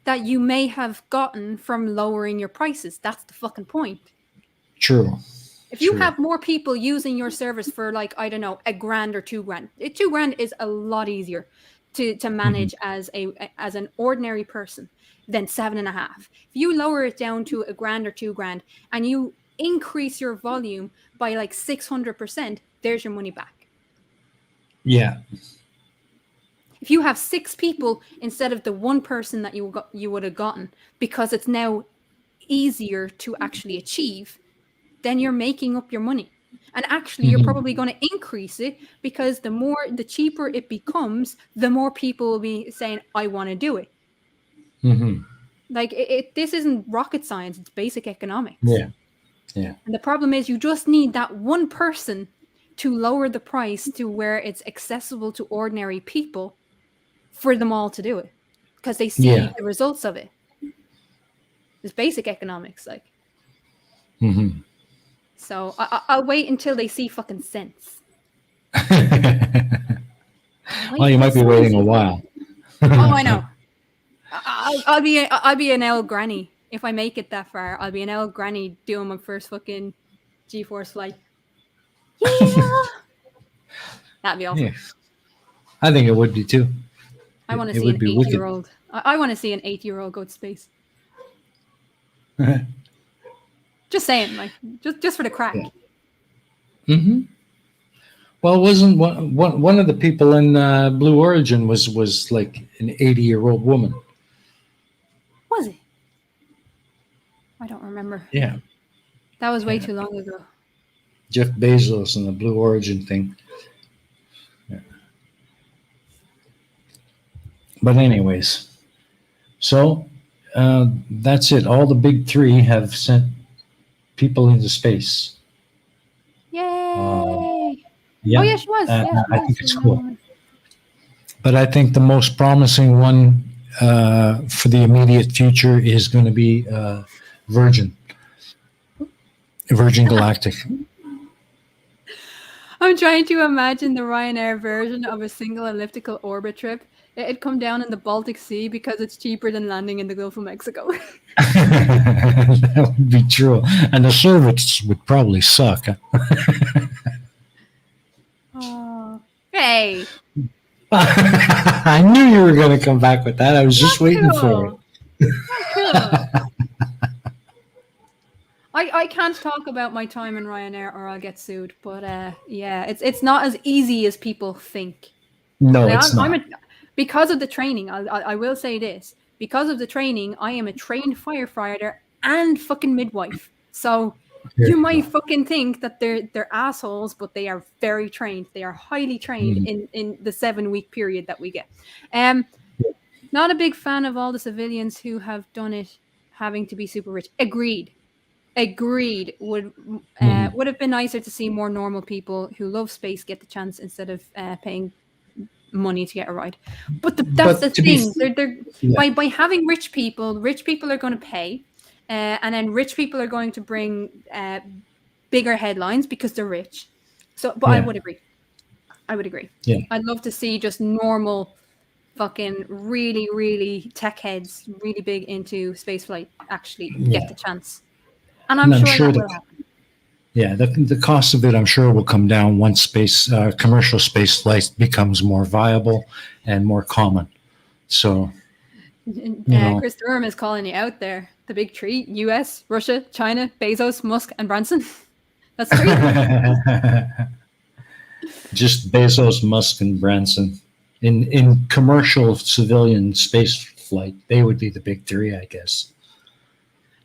that you may have gotten from lowering your prices. That's the fucking point. True. If you have more people using your service for, like, I don't know, $1,000 or $2,000, $2,000 is a lot easier to manage as an ordinary person than 7.5. If you lower it down to $1,000 or $2,000 and you increase your volume by like 600%, there's your money back. Yeah. If you have 6 people instead of the one person that you would have gotten, because it's now easier to actually achieve, then you're making up your money. And actually, you're probably going to increase it, because the cheaper it becomes, the more people will be saying, I want to do it. Like this isn't rocket science, it's basic economics. Yeah. Yeah. And the problem is you just need that one person to lower the price to where it's accessible to ordinary people for them all to do it, because they see the results of it. It's basic economics, like. So I'll wait until they see fucking sense. Well, you might be waiting a while. Oh, I know. I'll be an old granny if I make it that far. I'll be an old granny doing my first fucking G-force flight. Yeah, that'd be awesome. Yeah. I think it would be too. I want to see an 8-year-old. I want to see an 8-year-old go to space. Just saying, like, just for the crack. Yeah. Well, wasn't one of the people in Blue Origin was like an 80-year-old woman? Was it? I don't remember. Yeah. That was way too long ago. Jeff Bezos and the Blue Origin thing. Yeah. But anyways, so that's it. All the big 3 have sent people into space. Yay! Yeah. Oh, yeah, she was. I think it's cool. But I think the most promising one for the immediate future is going to be Virgin Galactic. I'm trying to imagine the Ryanair version of a single elliptical orbit trip. It'd come down in the Baltic Sea because it's cheaper than landing in the Gulf of Mexico. That would be true. And the service would probably suck. Oh, hey. I knew you were going to come back with that. I was just waiting for it. Cool. I can't talk about my time in Ryanair or I'll get sued. But yeah, it's not as easy as people think. No, it's not. Because of the training, I will say this. Because of the training, I am a trained firefighter and fucking midwife. So you might fucking think that they're assholes, but they are very trained. They are highly trained in the 7-week period that we get. Not a big fan of all the civilians who have done it having to be super rich. Agreed. Would have been nicer to see more normal people who love space get the chance instead of paying money to get a ride. But that's the thing. By having rich people are going to pay, and then rich people are going to bring bigger headlines because they're rich. So, but I would agree. Yeah. I'd love to see just normal fucking really, really tech heads, really big into spaceflight, actually get the chance. And I'm sure that will happen. Yeah, the cost of it, I'm sure, will come down once commercial space flight becomes more viable and more common. So, Chris Durham is calling you out there. The big 3: U.S., Russia, China, Bezos, Musk, and Branson. That's 3. Just Bezos, Musk, and Branson. In commercial civilian space flight, they would be the big 3, I guess.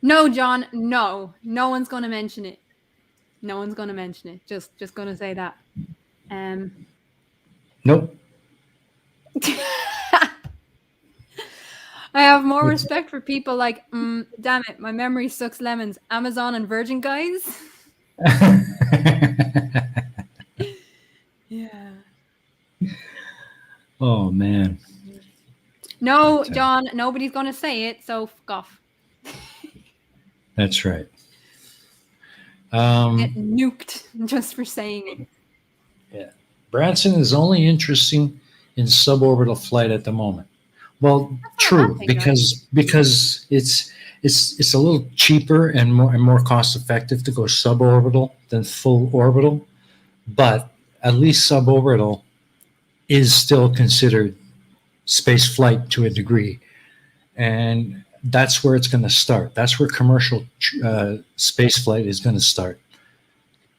No, John, no one's going to mention it. No one's going to mention it. Just going to say that. Nope. I have more respect for people like, damn it, my memory sucks lemons. Amazon and Virgin guys. Yeah. Oh, man. No, John, nobody's going to say it, so fuck off. That's right. Get nuked just for saying it. Yeah. Branson is only interesting in suborbital flight at the moment. Well, true, because it's a little cheaper and more cost effective to go suborbital than full orbital, but at least suborbital is still considered space flight to a degree, and that's where it's going to start. That's where commercial space flight is going to start.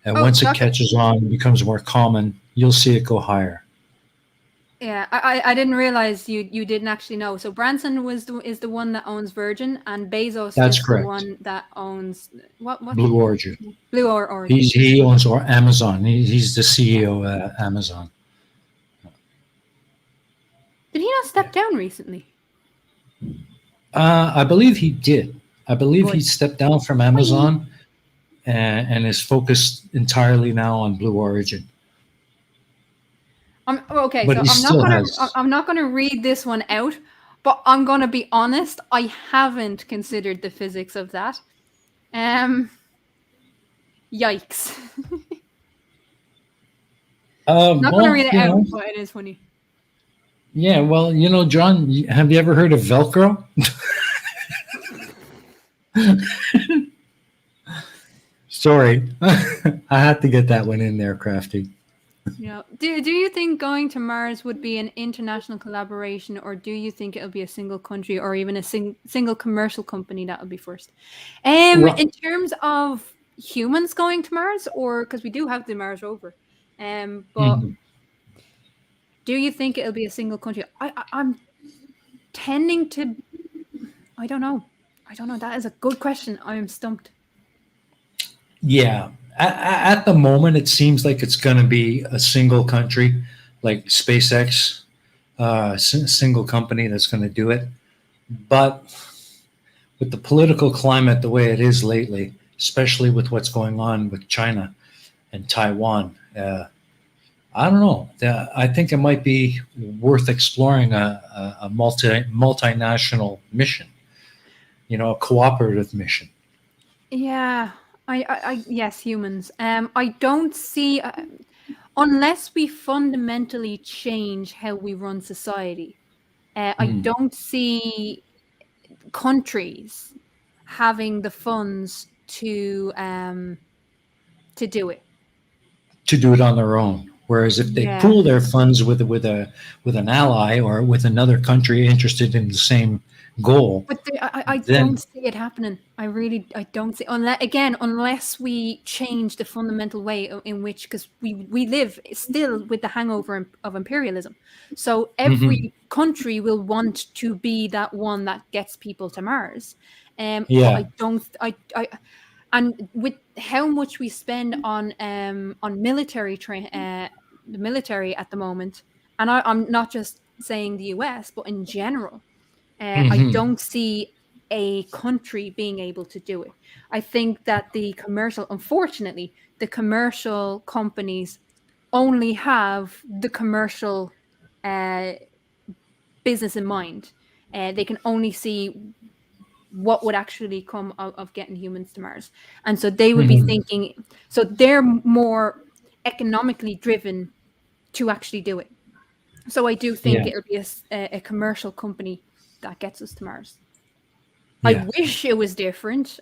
And Oh, once it that's catches on and becomes more common, you'll see it go higher. yeah. I didn't realize you didn't actually know. So Branson is the one that owns Virgin, and Bezos That's is the correct. one that owns what Blue Origin. Blue Origin. He owns Amazon. He's the CEO of Amazon. Did he not step down recently? I believe he did. I believe he Good. stepped down from Amazon and is focused entirely now on Blue Origin. Okay, But so he still has. I'm not gonna read this one out, but I'm gonna be honest. I haven't considered the physics of that. Yikes. I'm not gonna Well, read it out, but it is funny. yeah. Well, John, have you ever heard of Velcro? Sorry, I had to get that one in there, Crafty. Yeah. Do you think going to Mars would be an international collaboration, or do you think it'll be a single country or even a single commercial company that will be first? Well, In terms of humans going to Mars, or because we do have the Mars rover, but do you think it'll be a single country? I'm tending to. I don't know. That is a good question. I am stumped. yeah. At the moment, it seems like it's going to be a single country, like SpaceX, single company that's going to do it. But with the political climate the way it is lately, especially with what's going on with China and Taiwan, I don't know. I think it might be worth exploring a multinational mission, a cooperative mission. Yeah. Yes, humans. I don't see unless we fundamentally change how we run society. I don't see countries having the funds to do it. To do it on their own. Whereas if they Yeah. pool their funds with an ally or with another country interested in the same goal, But I then don't see it happening. I don't see unless we change the fundamental way in which, because we live still with the hangover of imperialism. So every country will want to be that one that gets people to Mars. But yeah, I don't. And with how much we spend on military the military at the moment, and I'm not just saying the US, but in general. I don't see a country being able to do it. I think that unfortunately, the commercial companies only have the commercial business in mind. They can only see what would actually come of getting humans to Mars. And so they would be thinking, so they're more economically driven to actually do it. So I do think yeah, it'll be a commercial company that gets us to Mars. I yeah. wish it was different.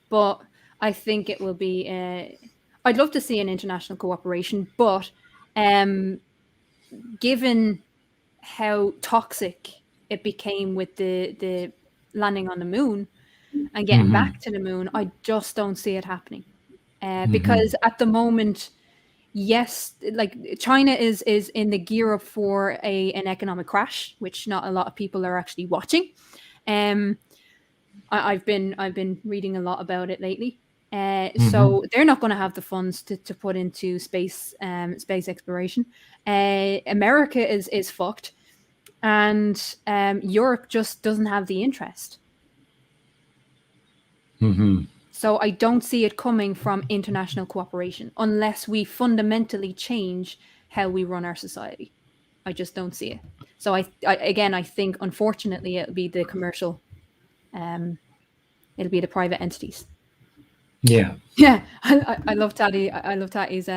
But I think it will be. I'd love to see an international cooperation, but given how toxic it became with the landing on the moon and getting back to the moon, I just don't see it happening. Because at the moment, yes, like China is in the gear up for an economic crash, which not a lot of people are actually watching. I've been reading a lot about it lately. So they're not going to have the funds to put into space exploration. America is fucked, and Europe just doesn't have the interest. So I don't see it coming from international cooperation unless we fundamentally change how we run our society. I just don't see it. So I think unfortunately it'll be the commercial, it'll be the private entities. Yeah. Yeah, I love Tatty. I love Tatty's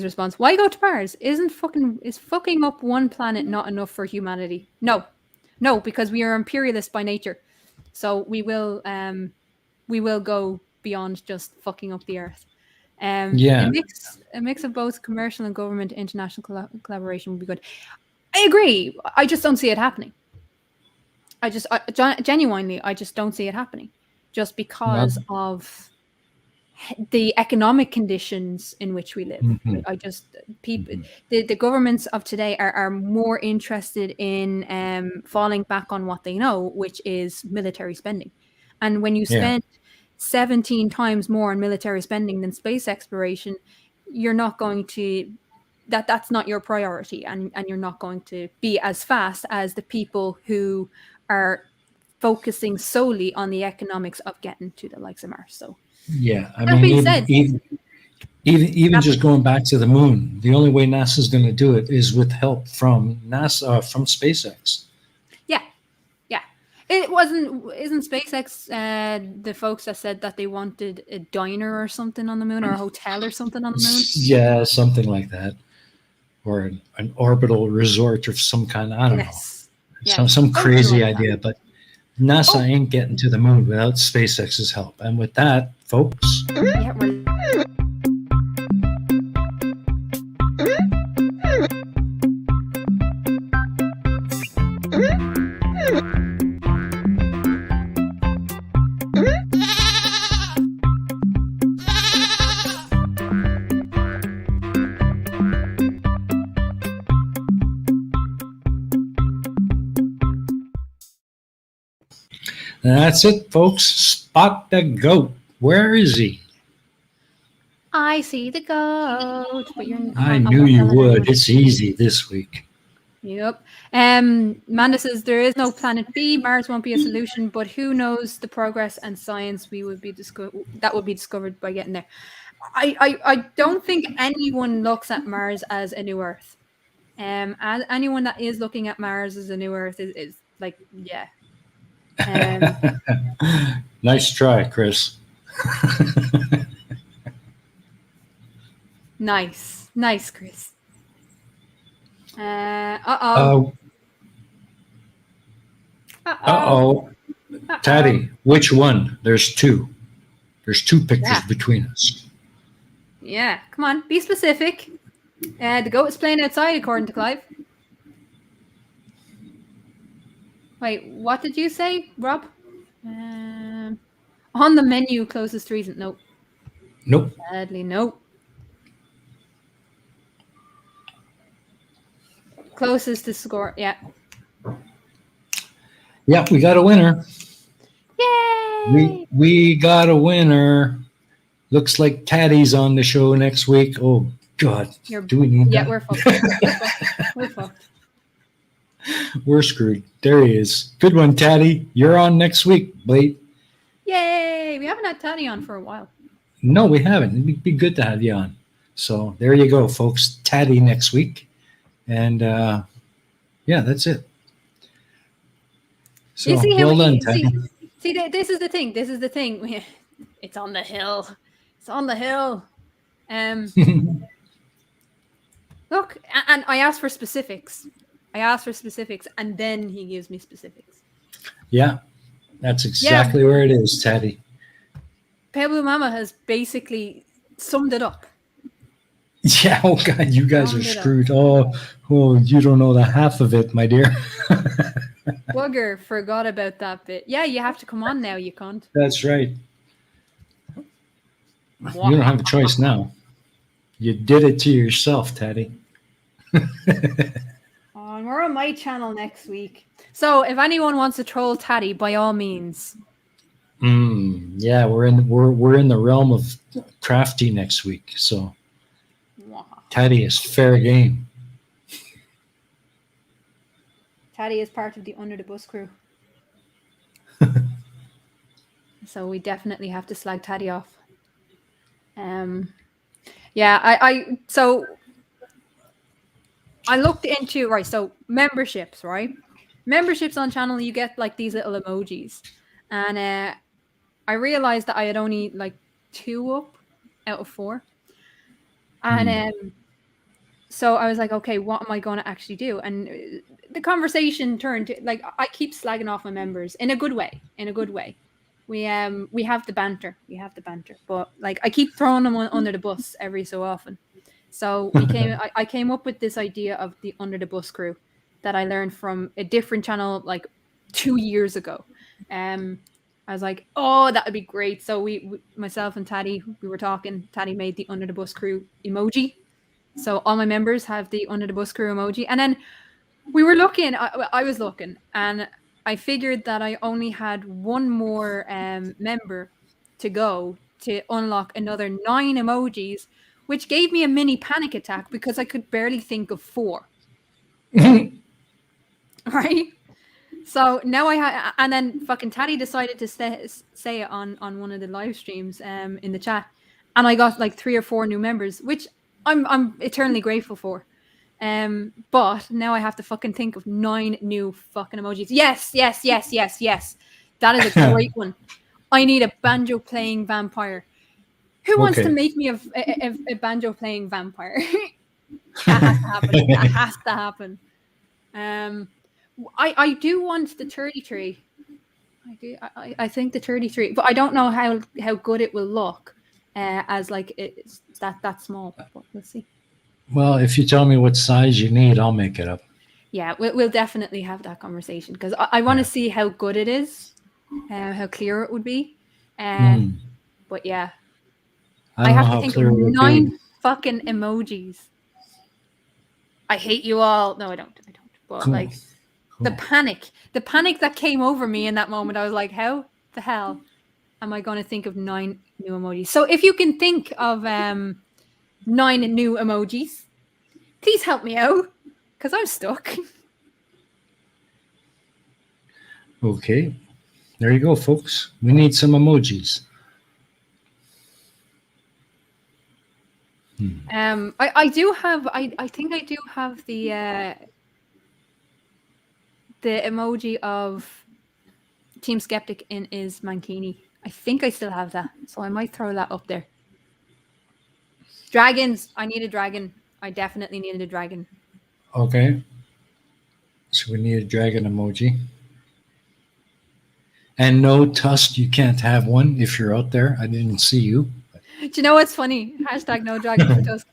response. Why go to Mars? Is fucking up one planet not enough for humanity? No, because we are imperialist by nature. So we will go beyond just fucking up the Earth. Yeah. A mix of both commercial and government international collaboration would be good. I agree. I just don't see it happening. Genuinely, I just don't see it happening, just because of the economic conditions in which we live. Mhm. I just the governments of today are more interested in falling back on what they know, which is military spending. And when you Yeah. spend 17 times more on military spending than space exploration, you're not going to that's not your priority, and you're not going to be as fast as the people who are focusing solely on the economics of getting to the likes of Mars. So Yeah. I that mean, being said, even just going back to the moon, the only way NASA's going to do it is with help from NASA, from SpaceX. yeah, it isn't SpaceX the folks that said that they wanted a diner or something on the moon, or a hotel or something on the moon? Yeah, something like that, or an orbital resort of some kind. I don't know, Yes, yeah, some something crazy like that. idea. But NASA Oh, ain't getting to the moon without SpaceX's help. And with that, folks, yeah, we're that's it, folks. Spot the goat. Where is he? I see the goat, but I I knew won't you tell would. anyone. It's easy this week. Yep. Amanda says there is no planet B. Mars won't be a solution, but who knows the progress and science we would be that would be discovered by getting there. I don't think anyone looks at Mars as a new Earth. As anyone that is looking at Mars as a new Earth is like, yeah. Nice try, Chris. Nice, Chris. Uh Uh oh. oh. Tatty, which one? There's two. There's two pictures Yeah. between us. Yeah. Come on, be specific. The goat is playing outside, according to Clive. Wait, what did you say, Rob? On the menu, closest to reason. Nope. Nope. Sadly, nope. Closest to score. Yeah. Yeah, we got a winner. Yay! We got a winner. Looks like Tattie's on the show next week. Oh God, do we need that? We're fucked. We're fucked. We're screwed. There he is. Good one, Tattie. You're on next week, Blade. Yay! We haven't had Tatty on for a while. No, we haven't. It'd be good to have you on. So there you go, folks. Tattie next week. And yeah, that's it. So You see well done, Tattie. See, this is the thing. This is the thing. It's on the hill. It's on the hill. Look, and I asked for specifics. And then he gives me specifics. Yeah, that's exactly where it is, Tattie. Pebble Mama has basically summed it up. Yeah, oh God, you guys are screwed. Oh, you don't know the half of it, my dear. Bugger forgot about that bit. Yeah, you have to come on now, you cunt. That's right. You don't have a choice now. You did it to yourself, Tattie. And we're on my channel next week. So if anyone wants to troll Tatty, by all means. Yeah, we're in the realm of crafty next week. So Tattie is fair game. Tatty is part of the Under the Bus crew. So we definitely have to slag Tatty off. Yeah, so I looked into, right, so memberships, right? Memberships on channel, you get like these little emojis. And I realized that I had only like 2 up out of 4. And so I was like, okay, what am I going to actually do? And the conversation turned to, like, I keep slagging off my members in a good way, we have the banter. We have the banter. But like I keep throwing them under the bus every so often. So I came up with this idea of the Under the Bus crew that I learned from a different channel like 2 years ago. I was like, oh, that would be great. So we myself and Tatty, we were talking. Tatty made the Under the Bus crew emoji. So all my members have the Under the Bus crew emoji. And then we were looking, I was looking, and I figured that I only had one more member to go to unlock another 9 emojis, which gave me a mini panic attack because I could barely think of 4. Right? So now and then fucking Tatty decided to say it on one of the live streams in the chat, and I got like 3 or 4 new members, which I'm eternally grateful for. But now I have to fucking think of 9 new fucking emojis. Yes. That is a great one. I need a banjo playing vampire. Who wants to make me a banjo playing vampire? That has to happen. That has to happen. I do want the 33. I do. I think the 33, but I don't know how good it will look as like it's that small. But we'll see. Well, if you tell me what size you need, I'll make it up. Yeah, we'll definitely have that conversation because I want to see how good it is, how clear it would be. But yeah, I have to think of 9 fucking emojis. I hate you all. No, I don't. But cool. Like the panic that came over me in that moment, I was like, how the hell am I going to think of 9 new emojis? So if you can think of 9 new emojis, please help me out because I'm stuck. Okay, there you go, folks. We need some emojis. I do have. I think I do have the emoji of Team Skeptic in his mankini. I think I still have that, so I might throw that up there. Dragons. I need a dragon. I definitely needed a dragon. Okay. So we need a dragon emoji. And no, Tusk, you can't have one if you're out there. I didn't see you. Do you know what's funny? Hashtag no dragon for Tusk.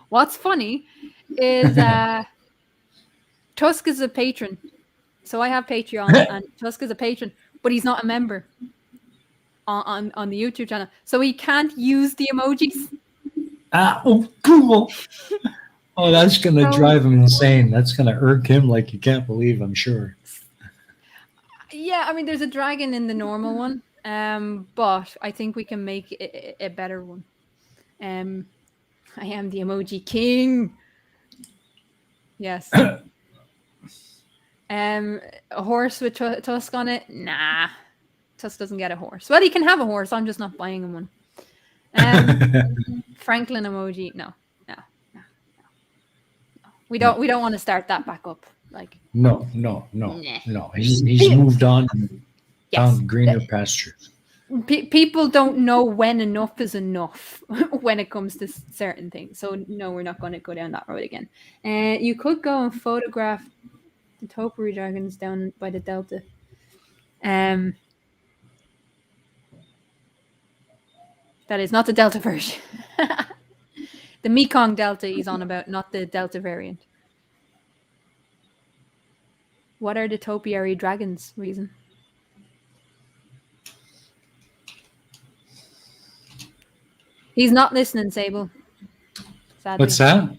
What's funny is Tusk is a patron. So I have Patreon and Tusk is a patron, but he's not a member on the YouTube channel. So he can't use the emojis. Oh, cool. Oh, that's going to drive him insane. That's going to irk him like you can't believe, I'm sure. Yeah, I mean, there's a dragon in the normal one, but I think we can make a better one. I am the emoji king. Yes. A horse with Tusk on it? Nah. Tusk doesn't get a horse. Well, he can have a horse. I'm just not buying him one. Franklin emoji? No. We don't want to start that back up. Like no. He's moved on and found greener pastures. People don't know when enough is enough when it comes to certain things. So no, we're not going to go down that road again. You could go and photograph the topiary dragons down by the delta. That is not the delta version. The Mekong delta he's on about, not the delta variant. What are the topiary dragons reason? He's not listening, Sable. Sadly. What's that?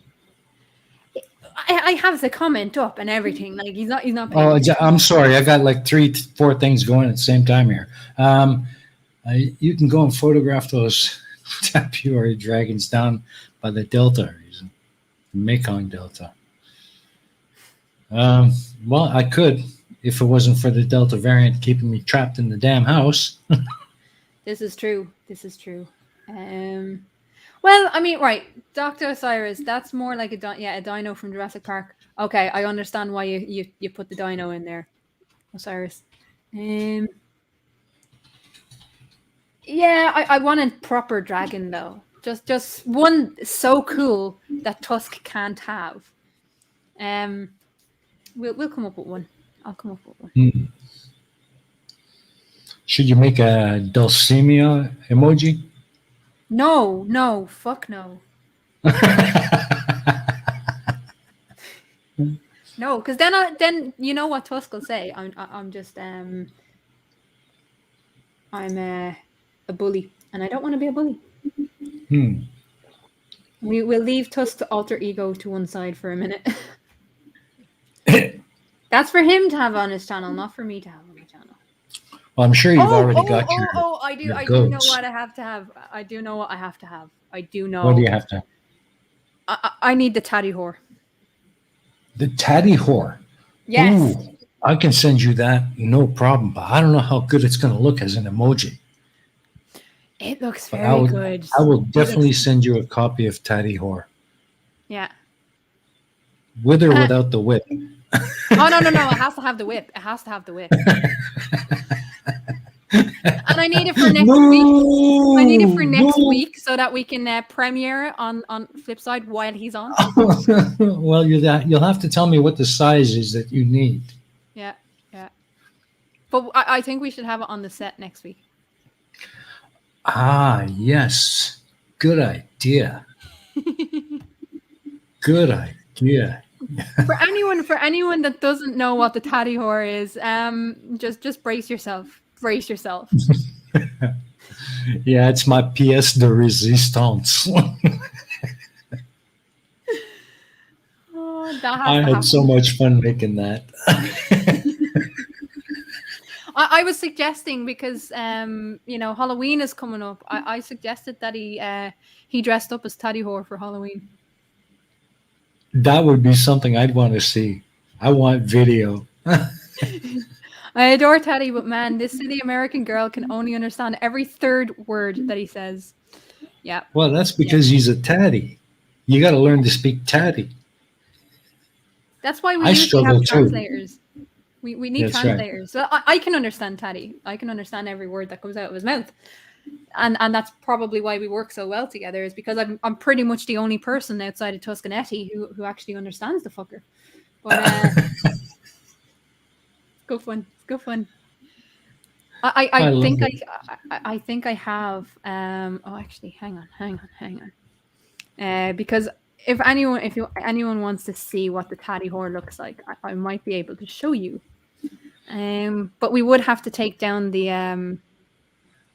I have the comment up and everything. Like he's not. Oh, I'm sorry. I got like 3-4 things going at the same time here. You can go and photograph those topiary dragons down by the delta reason, the Mekong Delta. Well, I could if it wasn't for the Delta variant keeping me trapped in the damn house. This is true. Well, I mean, right, Dr. Osiris, that's more like a dino from Jurassic Park. Okay, I understand why you put the dino in there, Osiris. Yeah, I want a proper dragon though. Just one so cool that Tusk can't have. We'll come up with one. I'll come up with one. Should you make a Dulcimia emoji? No, fuck no. No, because then you know what Tusk will say. I'm just I'm a bully, and I don't want to be a bully. Hmm. We will leave Tusk's alter ego to one side for a minute. That's for him to have on his channel, not for me to have on my channel. Well, I'm sure you've already got your. I do. your I do know goats. what I have to have. I do know what I have to have. I do know. What do you have to? I need the tatty whore. The tatty whore. Yes. Ooh, I can send you that, no problem. But I don't know how good it's going to look as an emoji. It looks But very good. I will definitely send you a copy of Tatty Whore, Yeah. with or without the whip. Oh no! It has to have the whip. It has to have the whip. And I need it for next week. I need it for next week so that we can premiere it on Flipside while he's on. Well, you'll have to tell me what the size is that you need. Yeah. But I think we should have it on the set next week. Ah, yes. Good idea. Good idea. For anyone that doesn't know what the tatty whore is, just brace yourself. Brace yourself. Yeah, it's my pièce de résistance. I had so much fun making that. I was suggesting because Halloween is coming up. I suggested that he dressed up as Tatty Whore for Halloween. That would be something I'd want to see. I want video. I adore Tatty, but man, this silly American girl can only understand every third word that he says. Yeah. Well, that's because he's a tatty. You got to learn to speak tatty. That's why we usually have translators. We need That's translators. Right. So I can understand Tatty. I can understand every word that comes out of his mouth. And that's probably why we work so well together, is because I'm pretty much the only person outside of Tuscanetti who actually understands the fucker. But go fun. I think I have actually hang on. Because if anyone wants to see what the Tatty Whore looks like, I might be able to show you. But we would have to take down the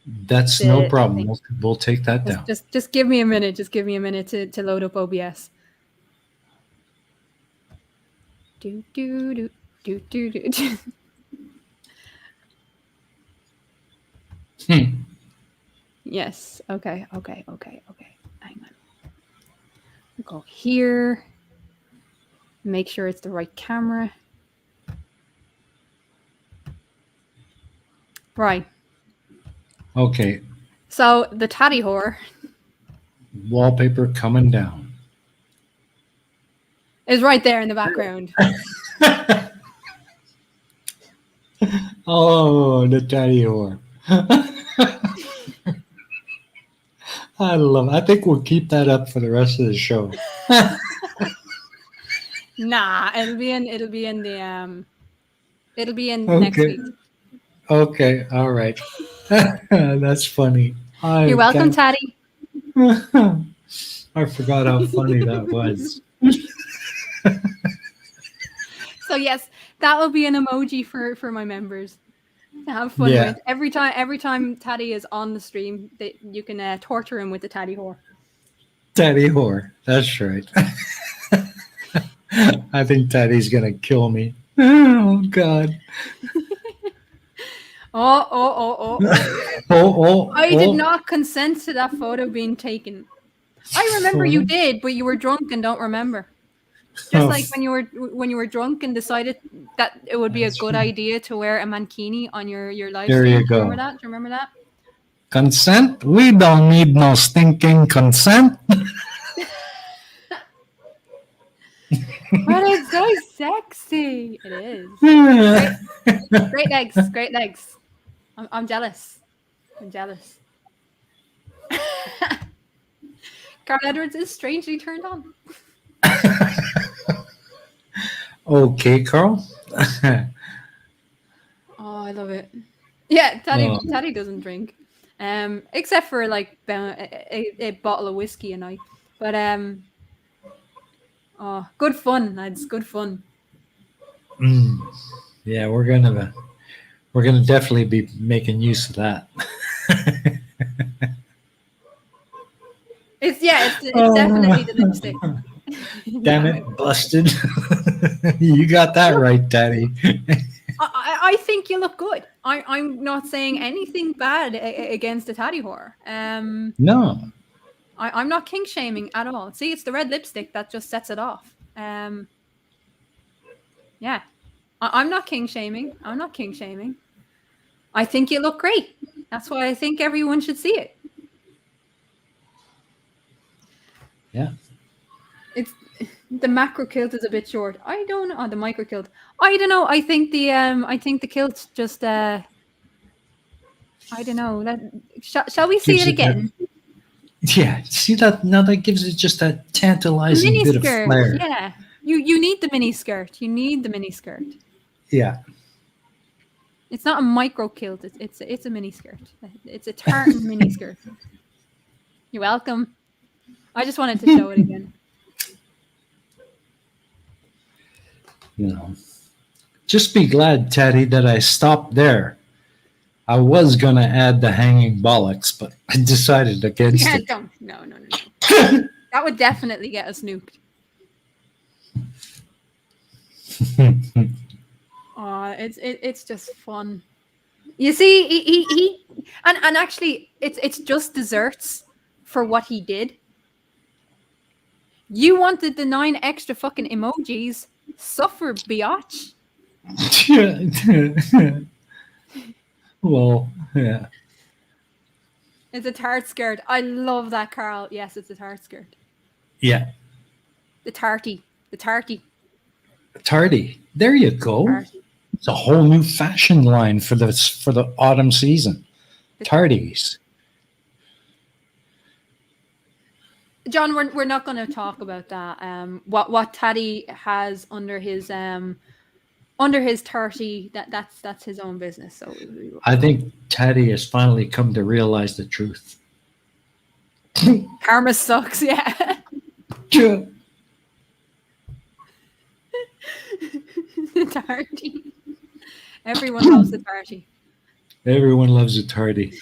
That's no problem. We'll take that down. Just give me a minute. Just give me a minute to load up OBS. Do. Yes. Okay. Hang on. We'll go here. Make sure it's the right camera. Right. Okay. So the Tatty Whore. Wallpaper coming down. Is right there in the background. Oh, the Tatty Whore. I love it. I think we'll keep that up for the rest of the show. Nah, it'll be in next week. Okay, all right. That's funny. You're welcome, Tatty. I forgot how funny that was. So yes, that will be an emoji for my members to have fun with. Every time Tatty is on the stream, you can torture him with the Tatty Whore. Tatty Whore, that's right. I think Tatty's gonna kill me. Oh God. I did not consent to that photo being taken. I remember you did, but you were drunk and don't remember. Just like when you were drunk and decided that it would be a good idea to wear a mankini on your live stream. There you go. Remember that? Do you remember that? Consent? We don't need no stinking consent. But it's so sexy. It is. Great legs. I'm jealous. Carl Edwards is strangely turned on. Okay, Carl. Oh, I love it. Yeah, Tatty Oh, Tatty doesn't drink, except for like a bottle of whiskey a night. But oh, good fun, lads. Good fun. mm, yeah, we're gonna definitely be making use of that. It's Oh, definitely the lipstick. damn Damn it, it. busted! You got that Look, right, Daddy. I think you look good. I'm not saying anything bad against the Tatty whore. No, I'm not kink shaming at all. See, it's the red lipstick that just sets it off. Yeah, I'm not kink shaming. I'm not kink shaming. I think you look great. That's why I think everyone should see it. yeah, It's the macro kilt is a bit short. I don't know. Oh, the micro kilt. I don't know. I think the kilt just I don't know. Shall we see gives it it that. again? Yeah, see that now that gives it just that tantalizing Mini bit of skirt. flair. Yeah. You need the mini skirt. You need the mini skirt. Yeah, It's not a micro kilt. It's a mini skirt. It's a tartan mini skirt. You're welcome. I just wanted to show it again. you know. Just be glad, Teddy, that I stopped there. I was gonna add the hanging bollocks, but I decided against Yeah, it. don't. No, no, no, no. That would definitely get us nuked. Oh, it's just fun. You see, he and actually, it's just desserts for what he did. You wanted the 9 extra fucking emojis. Suffer, biatch. Well, yeah, It's a tart skirt. I love that, Carl. Yes, it's a tart skirt. yeah. The tarty. The tarty. Tardy. There you go. Tarty. It's a whole new fashion line for the autumn season. The tarty. Tardies. John, we're not going to talk about that. What Taddy has under his 30, that's his own business. So I think Teddy has finally come to realize the truth. karma sucks. Yeah. Yeah. The tarty. Everyone loves the tarty. Everyone loves a tardy.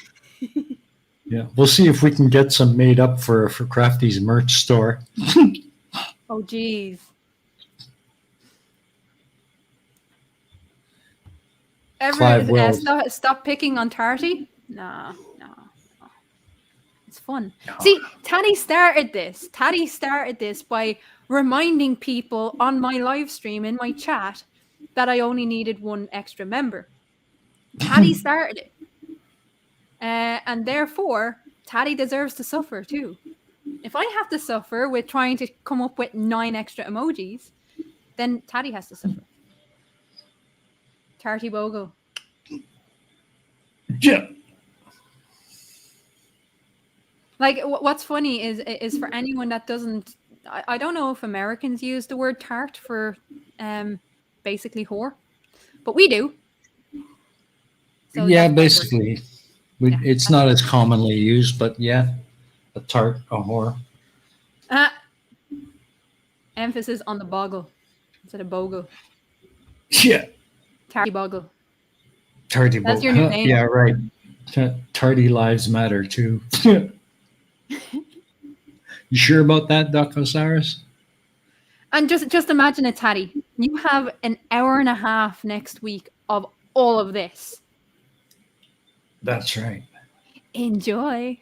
Yeah, we'll see if we can get some made up for Crafty's merch store. Oh, geez. Clive will. Stop picking on tarty. No, no. It's fun. No. See, Tatty started this. Tatty started this by reminding people on my live stream in my chat that I only needed 1 extra member. Tatty started it. And therefore, Tatty deserves to suffer too. If I have to suffer with trying to come up with 9 extra emojis, then Tatty has to suffer. Tattie-bogle. Yeah. Like, what's funny is for anyone that doesn't, I don't know if Americans use the word tart for basically whore, but we do. So Yeah, that's basically. Yeah, it's not as commonly used, but yeah, a tart, a whore. Emphasis on the bogle instead of bogle. Yeah. Tattie-bogle. Tardy That's your new name. Yeah, right. Tardy lives matter too. You sure about that, Doc Osiris? And just imagine it, Tatty. You have an hour and a half next week of all of this. That's right. Enjoy.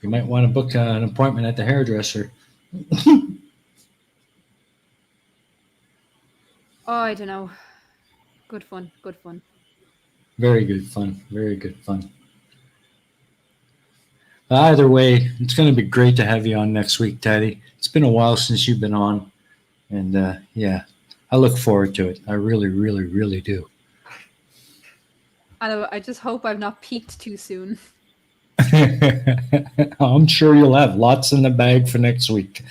You might want to book an appointment at the hairdresser. Oh, I don't know. Good fun. Good fun. Very good fun. Very good fun. Either way, it's going to be great to have you on next week, Teddy. It's been a while since you've been on. And yeah, I look forward to it. I really, really, really do. I just hope I've not peaked too soon. I'm sure you'll have lots in the bag for next week.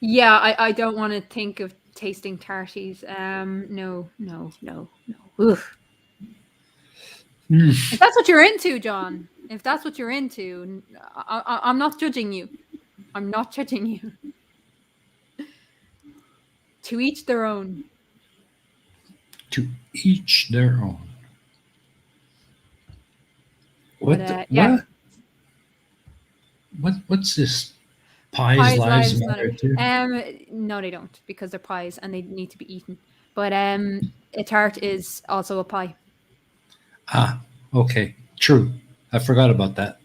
Yeah, I don't want to think of tasting tarties. No. Oof. Mm. If that's what you're into, John, if that's what you're into, I'm not judging you. I'm not judging you. To each their own. To each their own. But What? yeah, What's this? Pies pies lives lives matter. matter too. No, they don't because they're pies and they need to be eaten. But a tart is also a pie. Ah, okay, true. I forgot about that.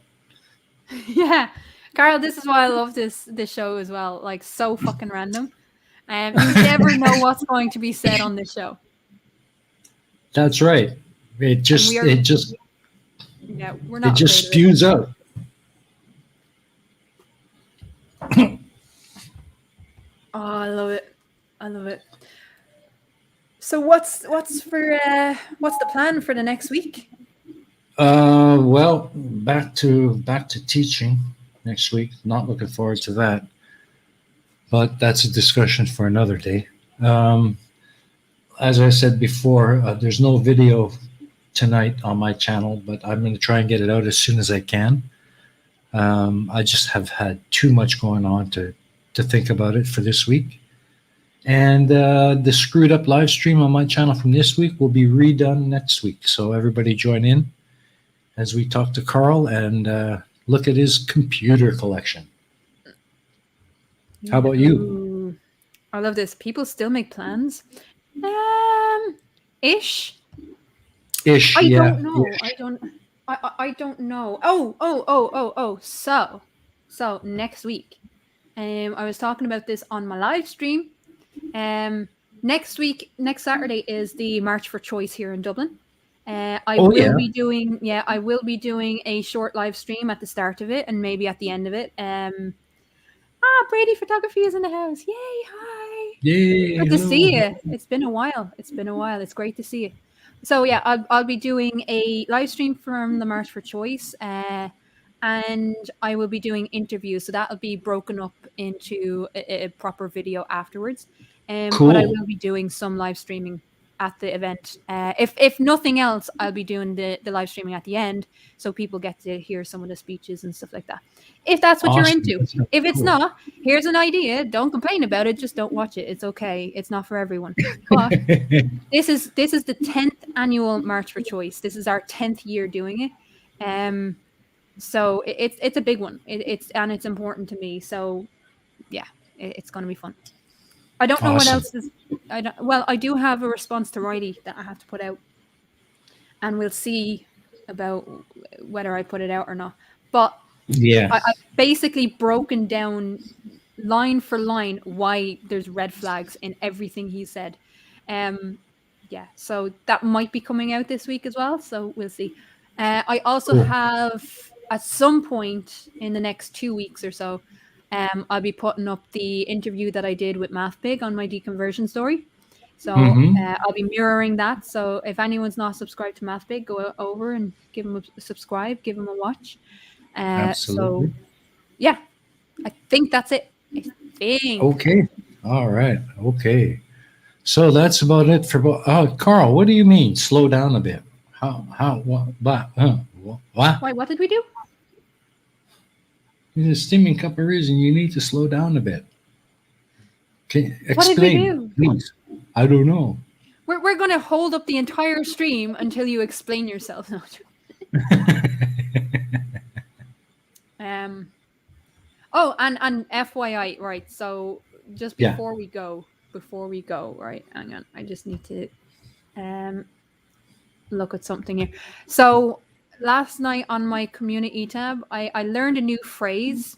Yeah, Carl, this is why I love this show as well. Like so fucking random. You never know what's going to be said on this show, That's right. It and we just are. it just Yeah, we're it not just afraid of it. spews out. Oh, I love it. I love it. So what's the plan for the next week? Well, back to teaching next week. Not looking forward to that, but that's a discussion for another day. Um, as I said before, there's no video tonight on my channel, but I'm going to try and get it out as soon as I can. I just have had too much going on to think about it for this week. And the screwed up live stream on my channel from this week will be redone next week. So everybody join in as we talk to Carl and look at his computer collection. How about you? Ooh, I love this. People still make plans. Ish. Ish, I yeah. don't know. Ish. I don't know. Oh. So next week. I was talking about this on my live stream. Next week, next Saturday is the March for Choice here in Dublin. I Oh, will yeah. be doing I will be doing a short live stream at the start of it and maybe at the end of it. Brady Photography is in the house. Yay, hi. Yay. Good to Hello. see you. It's been a while. It's great to see you. So yeah, I'll be doing a live stream from the March for Choice, and I will be doing interviews. So that'll be broken up into a proper video afterwards. But I Cool. will be doing some live streaming at the event. If nothing else, I'll be doing the live streaming at the end, so people get to hear some of the speeches and stuff like that. If that's what you're Awesome. into. That sounds If it's cool. not, here's an idea. Don't complain about it. Just don't watch it. It's okay. It's not for everyone. But this is the 10th annual March for Choice. This is our 10th year doing it. So it's a big one. It's important to me. So yeah, it's going to be fun. I don't know what Awesome. else is. I do have a response to Righty that I have to put out, and we'll see about whether I put it out or not. But Yeah. I've basically broken down line for line why there's red flags in everything he said. Yeah, so that might be coming out this week as well. So we'll see. I also Cool. have at some point in the next 2 weeks or so, I'll be putting up the interview that I did with MathBig on my deconversion story. So I'll be mirroring that. So if anyone's not subscribed to MathBig, go over and give them a subscribe, give them a watch. Absolutely. So yeah, I think that's it. I think. Okay. All right. Okay. So that's about it for. Carl, what do you mean? Slow down a bit. What? What? Why? What did we do? There's a steaming cup of reason you need to slow down a bit. Okay, What did we explain, do? please. I don't know. We're going to hold up the entire stream until you explain yourself. No. Oh, and FYI, right? So just before we go, right? Hang on, I just need to look at something here. So last night on my community tab, I learned a new phrase.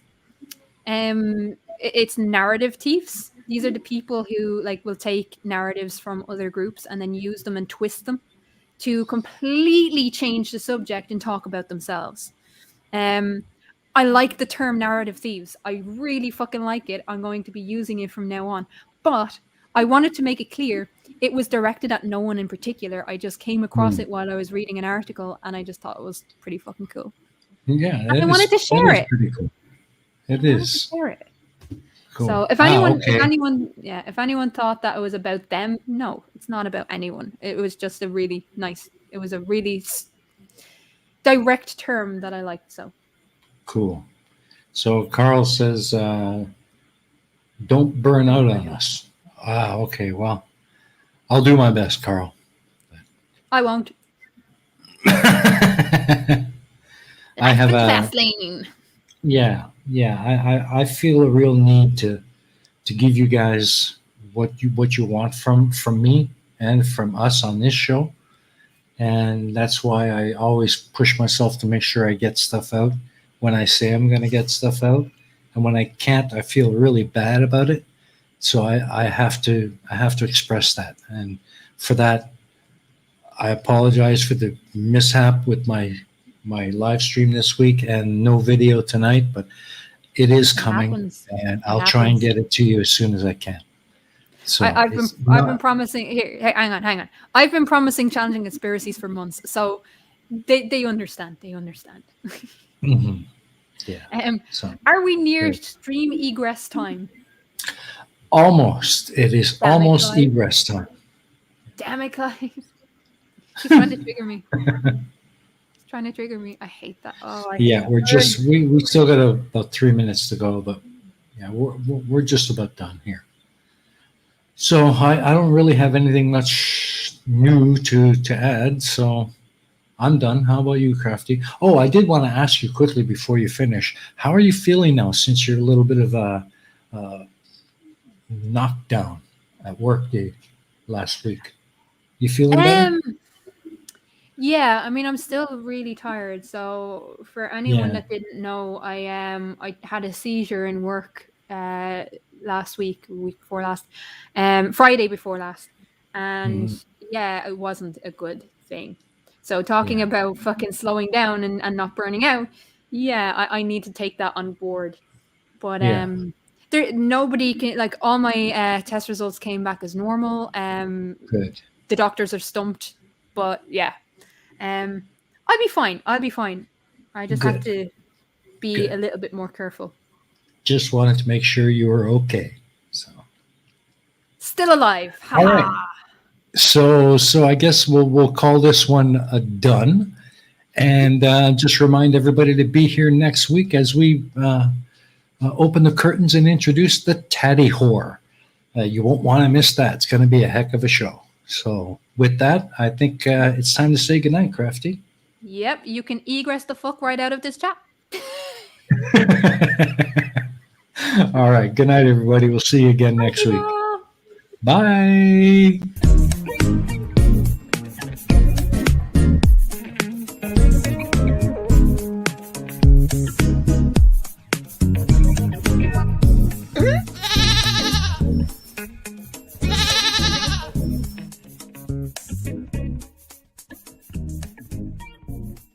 It's narrative thieves. These are the people who will take narratives from other groups and then use them and twist them to completely change the subject and talk about themselves. I like the term narrative thieves. I really fucking like it. I'm going to be using it from now on. But I wanted to make it clear it was directed at no one in particular. I just came across it while I was reading an article and I just thought it was pretty fucking cool. Yeah, I wanted to share it. Pretty cool. It is. Share it. Cool. So if anyone thought that it was about them, no, it's not about anyone. It was just a really direct term that I liked. So Cool. So Carl says, don't burn out on us. Okay. Well, I'll do my best, Carl. I won't. I have a Vaseline. yeah. I feel a real need to give you guys what you want from me and from us on this show, and that's why I always push myself to make sure I get stuff out when I say I'm going to get stuff out, and when I can't, I feel really bad about it. So I have to express that, and for that, I apologize for the mishap with my live stream this week and no video tonight, but it is coming, and I'll try and get it to you as soon as I can. So I've been promising. Here, hang on. I've been promising challenging conspiracies for months, so they understand. They understand. Mm-hmm. Yeah. So, are we near stream egress time? Almost. It is almost egress time. Damn it, Clive. He's trying to trigger me. Trying to trigger me. I hate that. We still got about 3 minutes to go, but yeah, we're just about done here. So I don't really have anything much new to add, so I'm done. How about you, Crafty? Oh, I did want to ask you quickly before you finish. How are you feeling now since you're a little bit of a knockdown at work day last week? You feeling better? Yeah, I mean, I'm still really tired. So for anyone that didn't know, I had a seizure in work last week before last, Friday before last, and it wasn't a good thing. So talking about fucking slowing down and not burning out, I need to take that on board. But nobody can, like, all my test results came back as normal. Good. The doctors are stumped, but I'll be fine. I just have to be a little bit more careful. Just wanted to make sure you were okay. So still alive. All right. So I guess we'll call this one a done, and just remind everybody to be here next week as we open the curtains and introduce the Tatty Whore. You won't want to miss that. It's going to be a heck of a show. So with that, I think it's time to say goodnight, Crafty. Yep, you can egress the fuck right out of this chat. All right. Good night, everybody. We'll see you again next week. Bye.